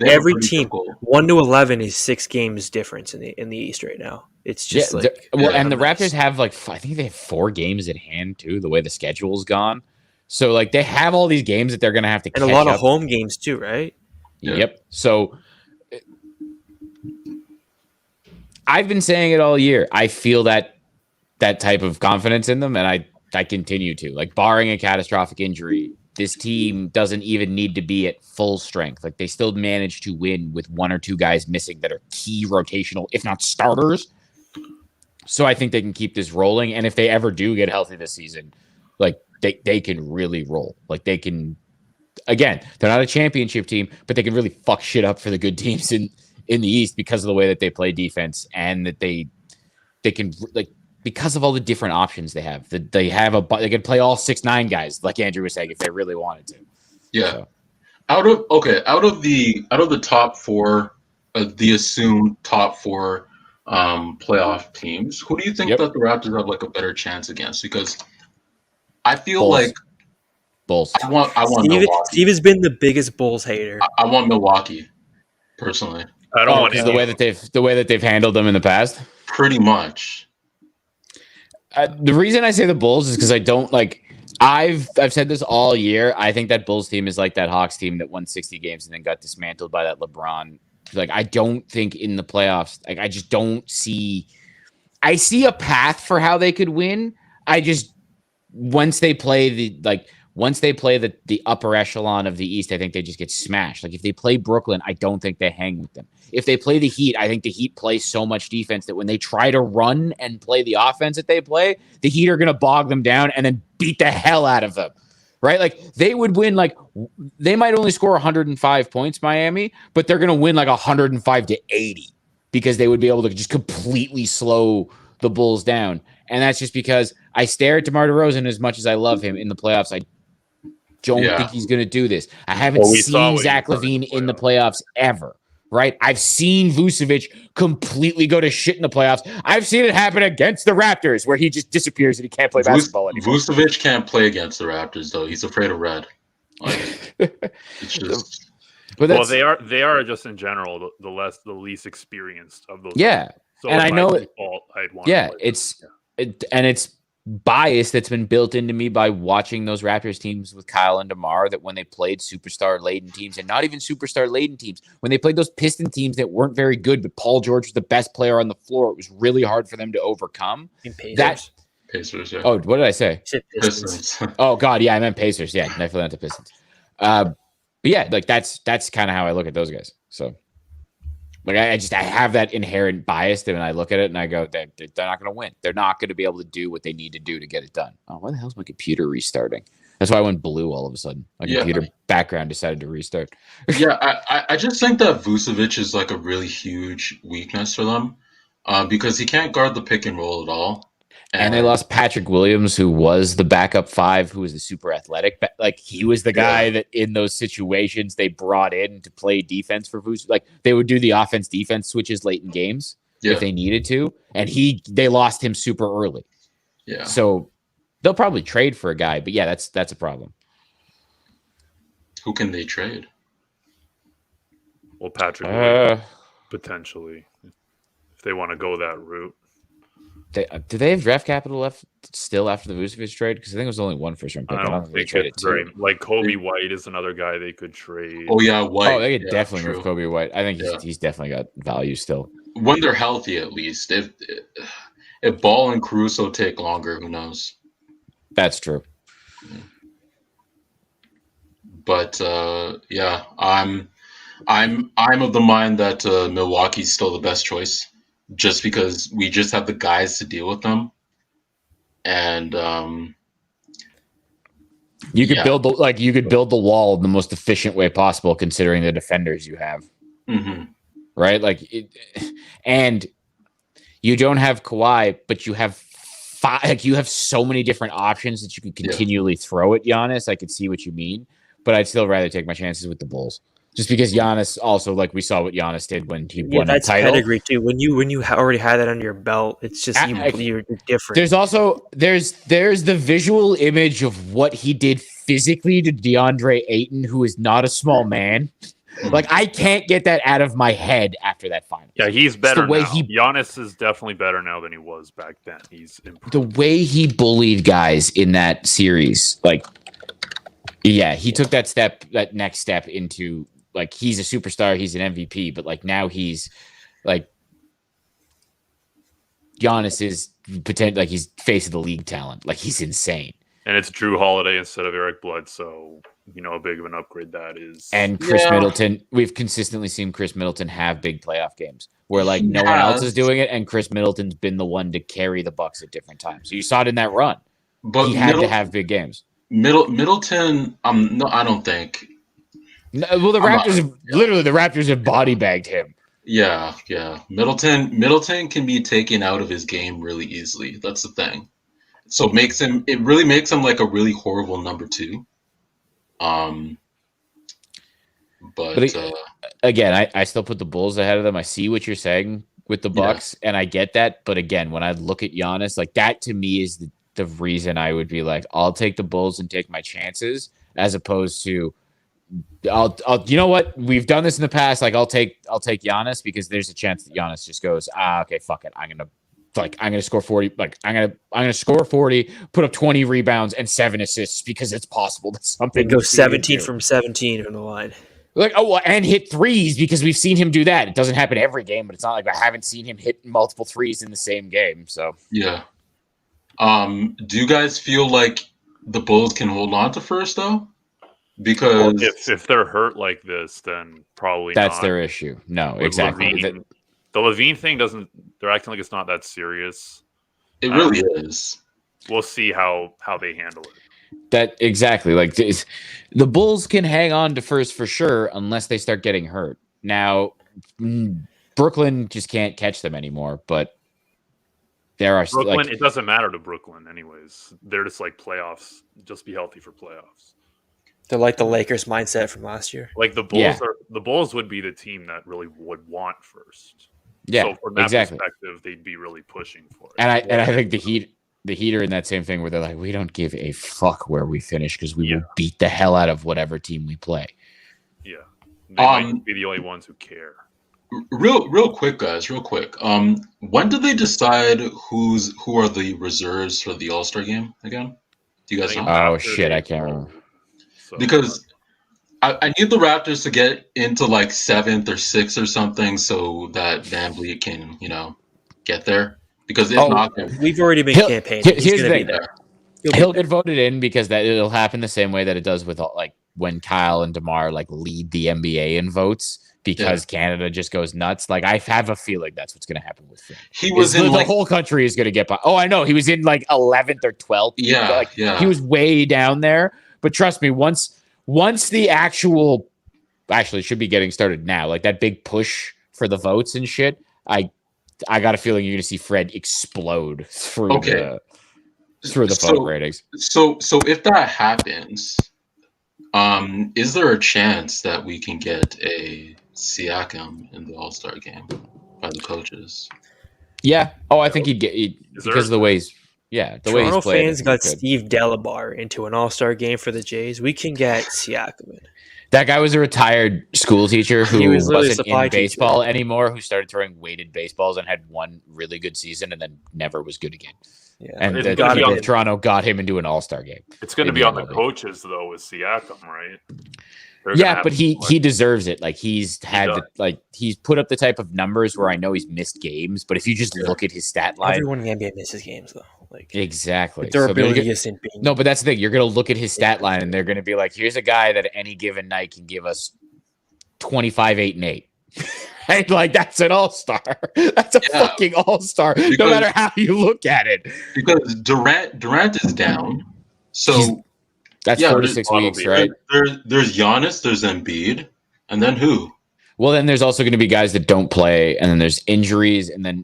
every team 1 to 11 is 6 games difference in the East right now. It's just and the Raptors have I think they have 4 games at hand too. The way the schedule's gone. So, like, they have all these games that they're going to have to catch up. And a lot of home games, too, right? Yep. So, I've been saying it all year. I feel that type of confidence in them, and I continue to. Like, barring a catastrophic injury, this team doesn't even need to be at full strength. Like, they still manage to win with 1 or 2 guys missing that are key rotational, if not starters. So, I think they can keep this rolling. And if they ever do get healthy this season, like, they can really roll. Like they can, again, they're not a championship team, but they can really fuck shit up for the good teams in the East because of the way that they play defense and that they can like because of all the different options they have. That they can play all 6'9" guys, like Andrew was saying, if they really wanted to. Yeah. So. Out of the top 4, the assumed top 4 playoff teams, who do you think that the Raptors have like a better chance against? Because I feel like Bulls. I want Milwaukee. Steve has been the biggest Bulls hater. I want Milwaukee, personally. I don't want the way that they've handled them in the past. Pretty much. The reason I say the Bulls is because I don't I've said this all year. I think that Bulls team is like that Hawks team that won 60 games and then got dismantled by that LeBron. Like, I don't think in the playoffs, like, I just don't see. I see a path for how they could win. I just once they play the upper echelon of the East, I think they just get smashed. Like, if they play Brooklyn, I don't think they hang with them. If they play the Heat, I think the Heat play so much defense that when they try to run and play the offense that they play, the Heat are going to bog them down and then beat the hell out of them. Right? Like, they would win, like, they might only score 105 points, Miami, but they're going to win like 105 to 80 because they would be able to just completely slow the Bulls down. And that's just because I stare at DeMar DeRozan as much as I love him in the playoffs. I don't think he's going to do this. I haven't seen Zach LaVine in the playoffs ever. Right? I've seen Vucevic completely go to shit in the playoffs. I've seen it happen against the Raptors where he just disappears and he can't play basketball anymore. Vucevic can't play against the Raptors, though. He's afraid of red. Like, it's just... Well, they are just in general the least experienced of those. Yeah. So and I know I'd want it's bias that's been built into me by watching those Raptors teams with Kyle and DeMar, that when they played superstar-laden teams, and not even superstar-laden teams, when they played those Piston teams that weren't very good, but Paul George was the best player on the floor, it was really hard for them to overcome. Pacers, yeah. Oh, what did I say? Pistons. Oh, God, yeah, I meant Pacers. Yeah, definitely not the Pistons. But yeah, like that's kind of how I look at those guys. So, like, I have that inherent bias that when I look at it and I go, they're not going to win. They're not going to be able to do what they need to do to get it done. Oh, why the hell is my computer restarting? That's why I went blue all of a sudden. My computer background decided to restart. I just think that Vucevic is like a really huge weakness for them because he can't guard the pick and roll at all. And they lost Patrick Williams, who was the backup five, who was the super athletic. Like, he was the guy that in those situations they brought in to play defense for Vucevic. Like, they would do the offense-defense switches late in games if they needed to. And they lost him super early. Yeah. So they'll probably trade for a guy. But, yeah, that's a problem. Who can they trade? Well, Patrick Williams, potentially, if they want to go that route. Do they have draft capital left still after the Vucevic trade? Because I think it was only one first round pick. I don't think it's very, like Kobe White is another guy they could trade. Oh yeah, White. Oh, they could definitely move Kobe White. I think he's definitely got value still. When they're healthy, at least. If Ball and Caruso take longer, who knows? That's true. But I'm of the mind that Milwaukee's still the best choice. Just because we just have the guys to deal with them, and you could build the wall in the most efficient way possible, considering the defenders you have, right? And you don't have Kawhi, but you have you have so many different options that you can continually throw at Giannis. I could see what you mean, but I'd still rather take my chances with the Bulls. Just because Giannis also, like, we saw what Giannis did when he won the title. That's pedigree too. When you already had that under your belt, it's just you're different. There's also there's the visual image of what he did physically to DeAndre Ayton, who is not a small man. Like, I can't get that out of my head after that final. Yeah, he's better now. Giannis is definitely better now than he was back then. He's improved. The way he bullied guys in that series, like, yeah, he took that next step into. Like, he's a superstar, he's an MVP, but, like, now he's, like, Giannis is like, he's face of the league talent. Like, he's insane. And it's Drew Holiday instead of Eric Bledsoe. You know how big of an upgrade that is. And Chris Middleton, we've consistently seen Chris Middleton have big playoff games where, like, no one else is doing it, and Chris Middleton's been the one to carry the Bucks at different times. So you saw it in that run. But he had to have big games. Middleton, no, I don't think. No, well, the Raptors have body bagged him. Yeah. Middleton can be taken out of his game really easily. That's the thing. So it really makes him like a really horrible number two. But again, I still put the Bulls ahead of them. I see what you're saying with the Bucks, and I get that. But again, when I look at Giannis, like, that to me is the reason I would be like, I'll take the Bulls and take my chances, as opposed to. I'll you know what? We've done this in the past. Like, I'll take Giannis because there's a chance that Giannis just goes, okay, fuck it. I'm gonna like I'm gonna score 40, like I'm gonna score 40, put up 20 rebounds and 7 assists because it's possible that something They go will feed into 17 it. from 17 from the line. Like, oh, well, and hit threes because we've seen him do that. It doesn't happen every game, but it's not like I haven't seen him hit multiple threes in the same game. So Yeah. Do you guys feel like the Bulls can hold on to first though? Well, Because if they're hurt like this, then probably that's not. their issue. No, With exactly. Levine, the Levine thing doesn't. They're acting like it's not that serious. it really is. We'll see how they handle it. That exactly. Like the Bulls can hang on to first for sure unless they start getting hurt. Now, Brooklyn just can't catch them anymore. But there are Brooklyn. like, It doesn't matter to Brooklyn, anyways. They're just like playoffs. Just be healthy for playoffs. They're like the Lakers mindset from last year. Like the Bulls the Bulls would be the team that really would want first. yeah, So from that exactly. perspective, they'd be really pushing for it. And I think the Heat are in that same thing where they're like, we don't give a fuck where we finish because we will beat the hell out of whatever team we play. Yeah, they might be the only ones who care. Real quick, guys. Real quick. When did they decide who are the reserves for the All-Star game again? Do you guys know? Oh shit, I can't remember. So, Because I need the Raptors to get into like 7th or 6th or something so that VanVleet can, get there. Because if not, We've already been campaigning. Here's He's the going to be thing. there. He'll get voted in because it'll happen the same way that it does with like when Kyle and DeMar like lead the NBA in votes because Canada just goes nuts. Like I have a feeling that's what's going to happen with Finn. He was in the whole country is going to get by. Oh, I know. He was in like 11th or 12th. Yeah, He was way down there. But trust me, once the actually it should be getting started now, like that big push for the votes and shit, I got a feeling you're going to see Fred explode through the vote ratings. So if that happens, is there a chance that we can get a Siakam in the All-Star game by the coaches? Yeah. Oh, I think he'd get because of the ways. Yeah, the way he's Toronto played. fans got Steve Delabar into an All-Star game for the Jays. We can get Siakam in. That guy was a retired school teacher who wasn't in baseball anymore, who started throwing weighted baseballs and had one really good season and then never was good again. Yeah. And the people of Toronto got him into an All-Star game. It's going to be on the coaches, though, with Siakam, right? Yeah, but he deserves it. Like he's he's put up the type of numbers where I know he's missed games, but if you just look at his stat line, everyone in the NBA misses games though. Like exactly, the durability isn't being. No, but that's the thing. You're gonna look at his stat line, and they're gonna be like, "Here's a guy that any given night can give us 25, 8, and 8." Right? Like that's an all-star. That's a fucking all-star. No matter how you look at it. Because Durant is down, so. That's 4 to 6 weeks, right? There's Giannis, there's Embiid, and then who? Well, then there's also going to be guys that don't play, and then there's injuries, and then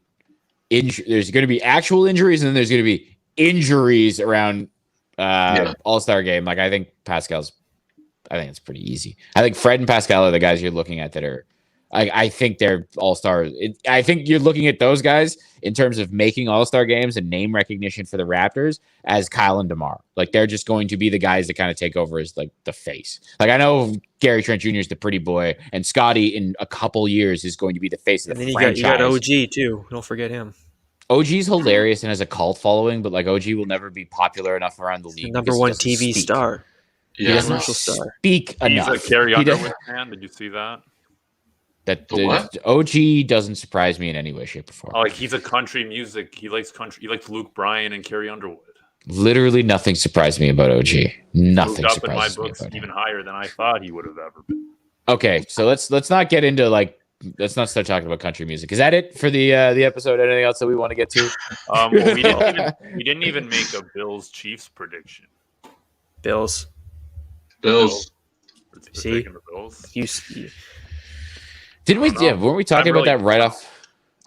there's going to be actual injuries, and then there's going to be injuries around All-Star game. Like I think it's pretty easy. I think Fred and Pascal are the guys you're looking at that are. I think they're all-stars. I think you're looking at those guys in terms of making all-star games and name recognition for the Raptors as Kyle and DeMar. Like they're just going to be the guys that kind of take over as like the face. Like I know Gary Trent Jr. is the pretty boy, and Scotty in a couple years is going to be the face of the franchise. You got OG too. Don't forget him. OG's hilarious and has a cult following, but like OG will never be popular enough around the league. The number one TV star. He doesn't speak enough. He's a Carrie Underwood fan. Did you see that? That OG doesn't surprise me in any way, shape, or form. Oh, like he's a country music. He likes country. He likes Luke Bryan and Carrie Underwood. Literally nothing surprised me about OG. Nothing surprises me about him. In my books, even higher than I thought he would have ever been. Okay, so let's not get into let's not start talking about country music. Is that it for the episode? Anything else that we want to get to? Well, we didn't even make a Bills Chiefs prediction. Bills. See, the Bills. You see. Didn't we? Yeah, weren't we talking about that right off?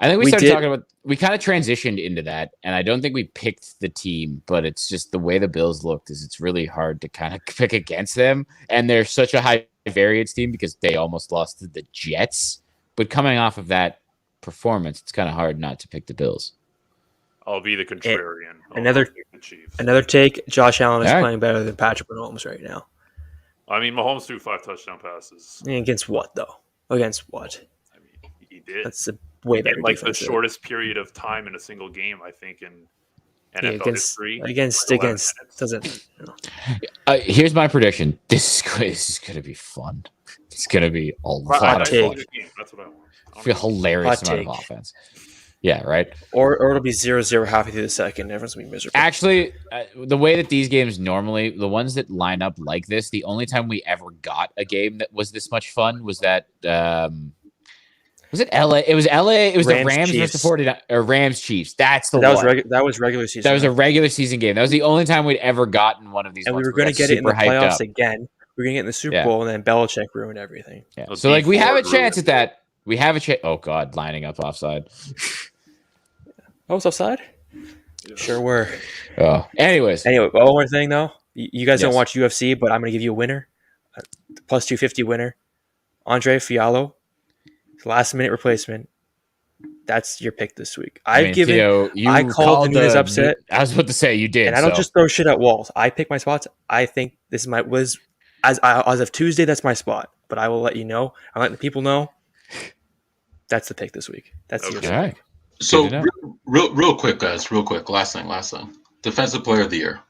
I think we started talking about. We kind of transitioned into that, and I don't think we picked the team, but it's just the way the Bills looked. Is it's really hard to kind of pick against them, and they're such a high variance team because they almost lost to the Jets. But coming off of that performance, it's kind of hard not to pick the Bills. I'll be the contrarian. Another take. Josh Allen is playing better than Patrick Mahomes right now. I mean, Mahomes threw 5 touchdown passes. Against what though? Against what? I mean, he did. That's a way better in like defense. the shortest period of time in a single game, I think, in NFL history. Against doesn't. Here's my prediction. This is gonna be fun. It's gonna be a lot of fun. That's what I want. I feel hilarious amount of offense. Yeah, right. Or it'll be 0-0 halfway through the second. Everyone's gonna be miserable. Actually, the way that these games normally, the ones that line up like this, the only time we ever got a game that was this much fun was that. Was it LA? It was LA. It was the Rams versus the 49 or Rams Chiefs. That's the one. That was regular season. That was a regular season game. That was the only time we'd ever gotten one of these. And we were going to get it in the playoffs again. We were going to get in the Super Bowl, and then Belichick ruined everything. Yeah. So like we have a chance at that. We have a chance. Oh God, lining up offside. Oh, it's offside? Yeah. Sure were. Oh. Anyway, one more thing though. You guys don't watch UFC, but I'm going to give you a winner. Plus 250 winner. Andre Fiallo. Last minute replacement. That's your pick this week. I called the Nunez upset. I was about to say you did, and I don't just throw shit at walls. I pick my spots. I think this was as of Tuesday. That's my spot, but I will let you know. I'll let the people know. That's the pick this week. That's your pick. So real quick, guys. Real quick. Last thing. Defensive Player of the Year.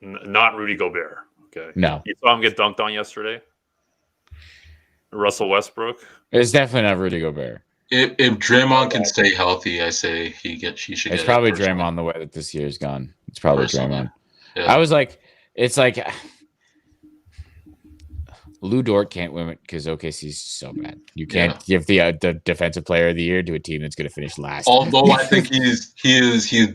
Not Rudy Gobert. Okay. No. You saw him get dunked on yesterday? Russell Westbrook? It's definitely not Rudy Gobert. If Draymond can stay healthy, I say he should get It's probably Draymond the way that this year's gone. It's probably Draymond. Yeah. I was like, it's like Lou Dort can't win it because OKC's so bad. You can't give the defensive player of the year to a team that's going to finish last. Although I think he's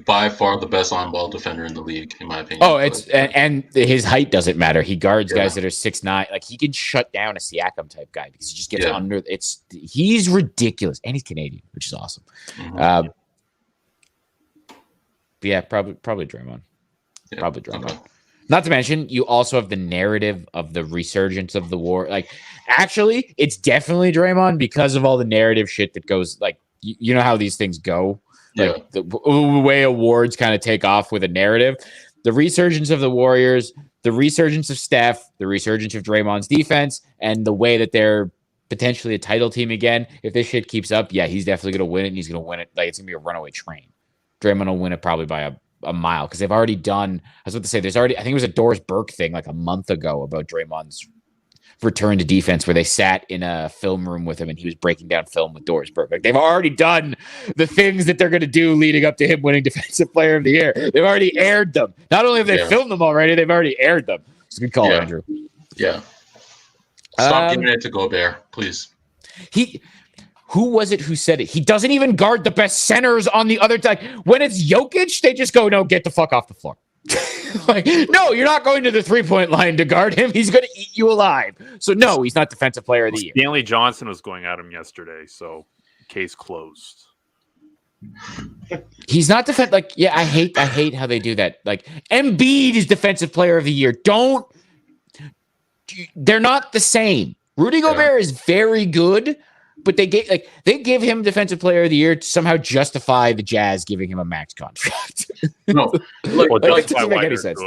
by far the best on-ball defender in the league, in my opinion. Oh, and his height doesn't matter. He guards guys that are 6'9". Like he can shut down a Siakam type guy because he just gets under. He's ridiculous, and he's Canadian, which is awesome. Mm-hmm. Probably Draymond. Yeah. Probably Draymond. Okay. Not to mention, you also have the narrative of the resurgence of the war. Like, actually, it's definitely Draymond because of all the narrative shit that goes. Like, you know how these things go. Like the way awards kind of take off with a narrative. The resurgence of the Warriors, the resurgence of Steph, the resurgence of Draymond's defense, and the way that they're potentially a title team again. If this shit keeps up, he's definitely going to win it, and he's going to win it. Like, it's going to be a runaway train. Draymond will win it probably by a mile because they've already done. I was about to say I think it was a Doris Burke thing like a month ago about Draymond's return to defense where they sat in a film room with him and he was breaking down film with Doris Burke. Like they've already done the things that they're going to do leading up to him winning Defensive Player of the Year. They've already aired them. Not only have they filmed them already, they've already aired them. It's a good call, Andrew. Yeah. Stop giving it to Gobert, please. Who was it who said it? He doesn't even guard the best centers on the other side. When it's Jokic, they just go, no, get the fuck off the floor. Like, no, you're not going to the three-point line to guard him. He's going to eat you alive. So, no, he's not Defensive Player of the Year. Stanley Johnson was going at him yesterday, so case closed. He's not I hate how they do that. Like, Embiid is Defensive Player of the Year. They're not the same. Rudy Gobert is very good. But they give him Defensive Player of the Year to somehow justify the Jazz giving him a max contract. No, it doesn't make any sense.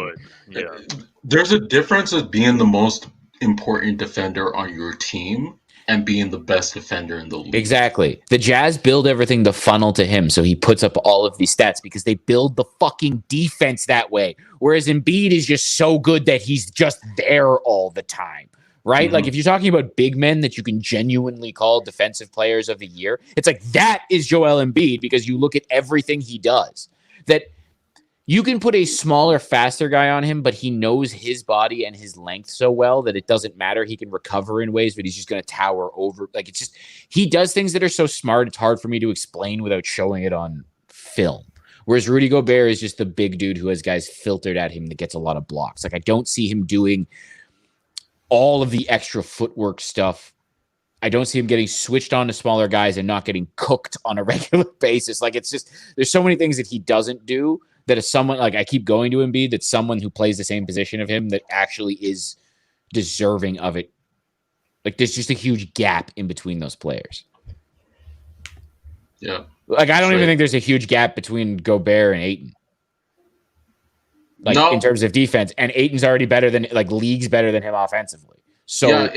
Yeah. There's a difference of being the most important defender on your team and being the best defender in the league. Exactly. The Jazz build everything to funnel to him, so he puts up all of these stats because they build the fucking defense that way. Whereas Embiid is just so good that he's just there all the time. Right? Mm-hmm. Like if you're talking about big men that you can genuinely call Defensive Players of the Year, it's like that is Joel Embiid because you look at everything he does. That you can put a smaller, faster guy on him, but he knows his body and his length so well that it doesn't matter. He can recover in ways, but he's just going to tower over. Like it's just, he does things that are so smart, it's hard for me to explain without showing it on film. Whereas Rudy Gobert is just the big dude who has guys filtered at him that gets a lot of blocks. Like I don't see him doing all of the extra footwork stuff. I don't see him getting switched on to smaller guys and not getting cooked on a regular basis. Like it's just, there's so many things that he doesn't do that is someone like I keep going to Embiid, that's someone who plays the same position of him that actually is deserving of it. Like there's just a huge gap in between those players. Yeah. Like I don't even think there's a huge gap between Gobert and Ayton. Like in terms of defense, and Ayton's already better than league's better than him offensively. So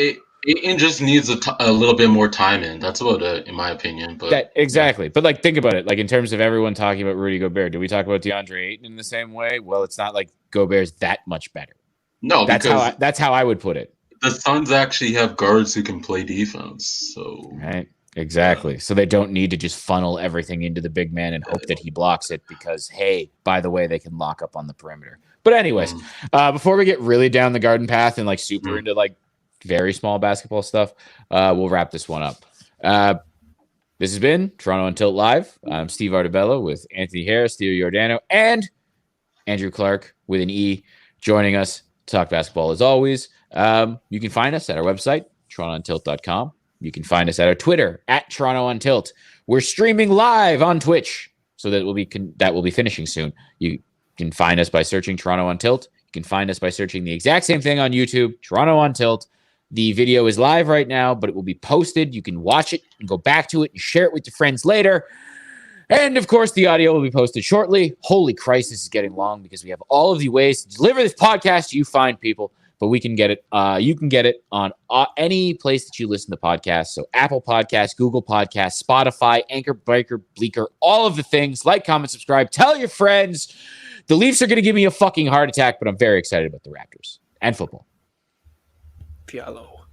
Ayton just needs a little bit more time in. That's about it, in my opinion. But exactly. But like, think about it. Like in terms of everyone talking about Rudy Gobert, do we talk about DeAndre Ayton in the same way? Well, it's not like Gobert's that much better. No, because that's how I would put it. The Suns actually have guards who can play defense. So right, exactly. Yeah. So they don't need to just funnel everything into the big man and hope that he blocks it because, hey, by the way, they can lock up on the perimeter. But anyways, before we get really down the garden path and like super into like very small basketball stuff, we'll wrap this one up. This has been Toronto Untilt Live. I'm Steve Artabello with Anthony Harris, Theo Giordano, and Andrew Clark with an E joining us to talk basketball as always. You can find us at our website, torontountilt.com. You can find us at our Twitter, at Toronto Untilt. We're streaming live on Twitch, so that will be finishing soon. You can find us by searching Toronto Untilt. You can find us by searching the exact same thing on YouTube, Toronto Untilt. The video is live right now, but it will be posted. You can watch it and go back to it and share it with your friends later. And, of course, the audio will be posted shortly. Holy Christ, this is getting long because we have all of the ways to deliver this podcast to you fine people. But we can get it. You can get it on any place that you listen to podcasts. So Apple Podcasts, Google Podcasts, Spotify, Anchor, Breaker, Bleaker, all of the things. Like, comment, subscribe. Tell your friends. The Leafs are going to give me a fucking heart attack, but I'm very excited about the Raptors and football. Fialo.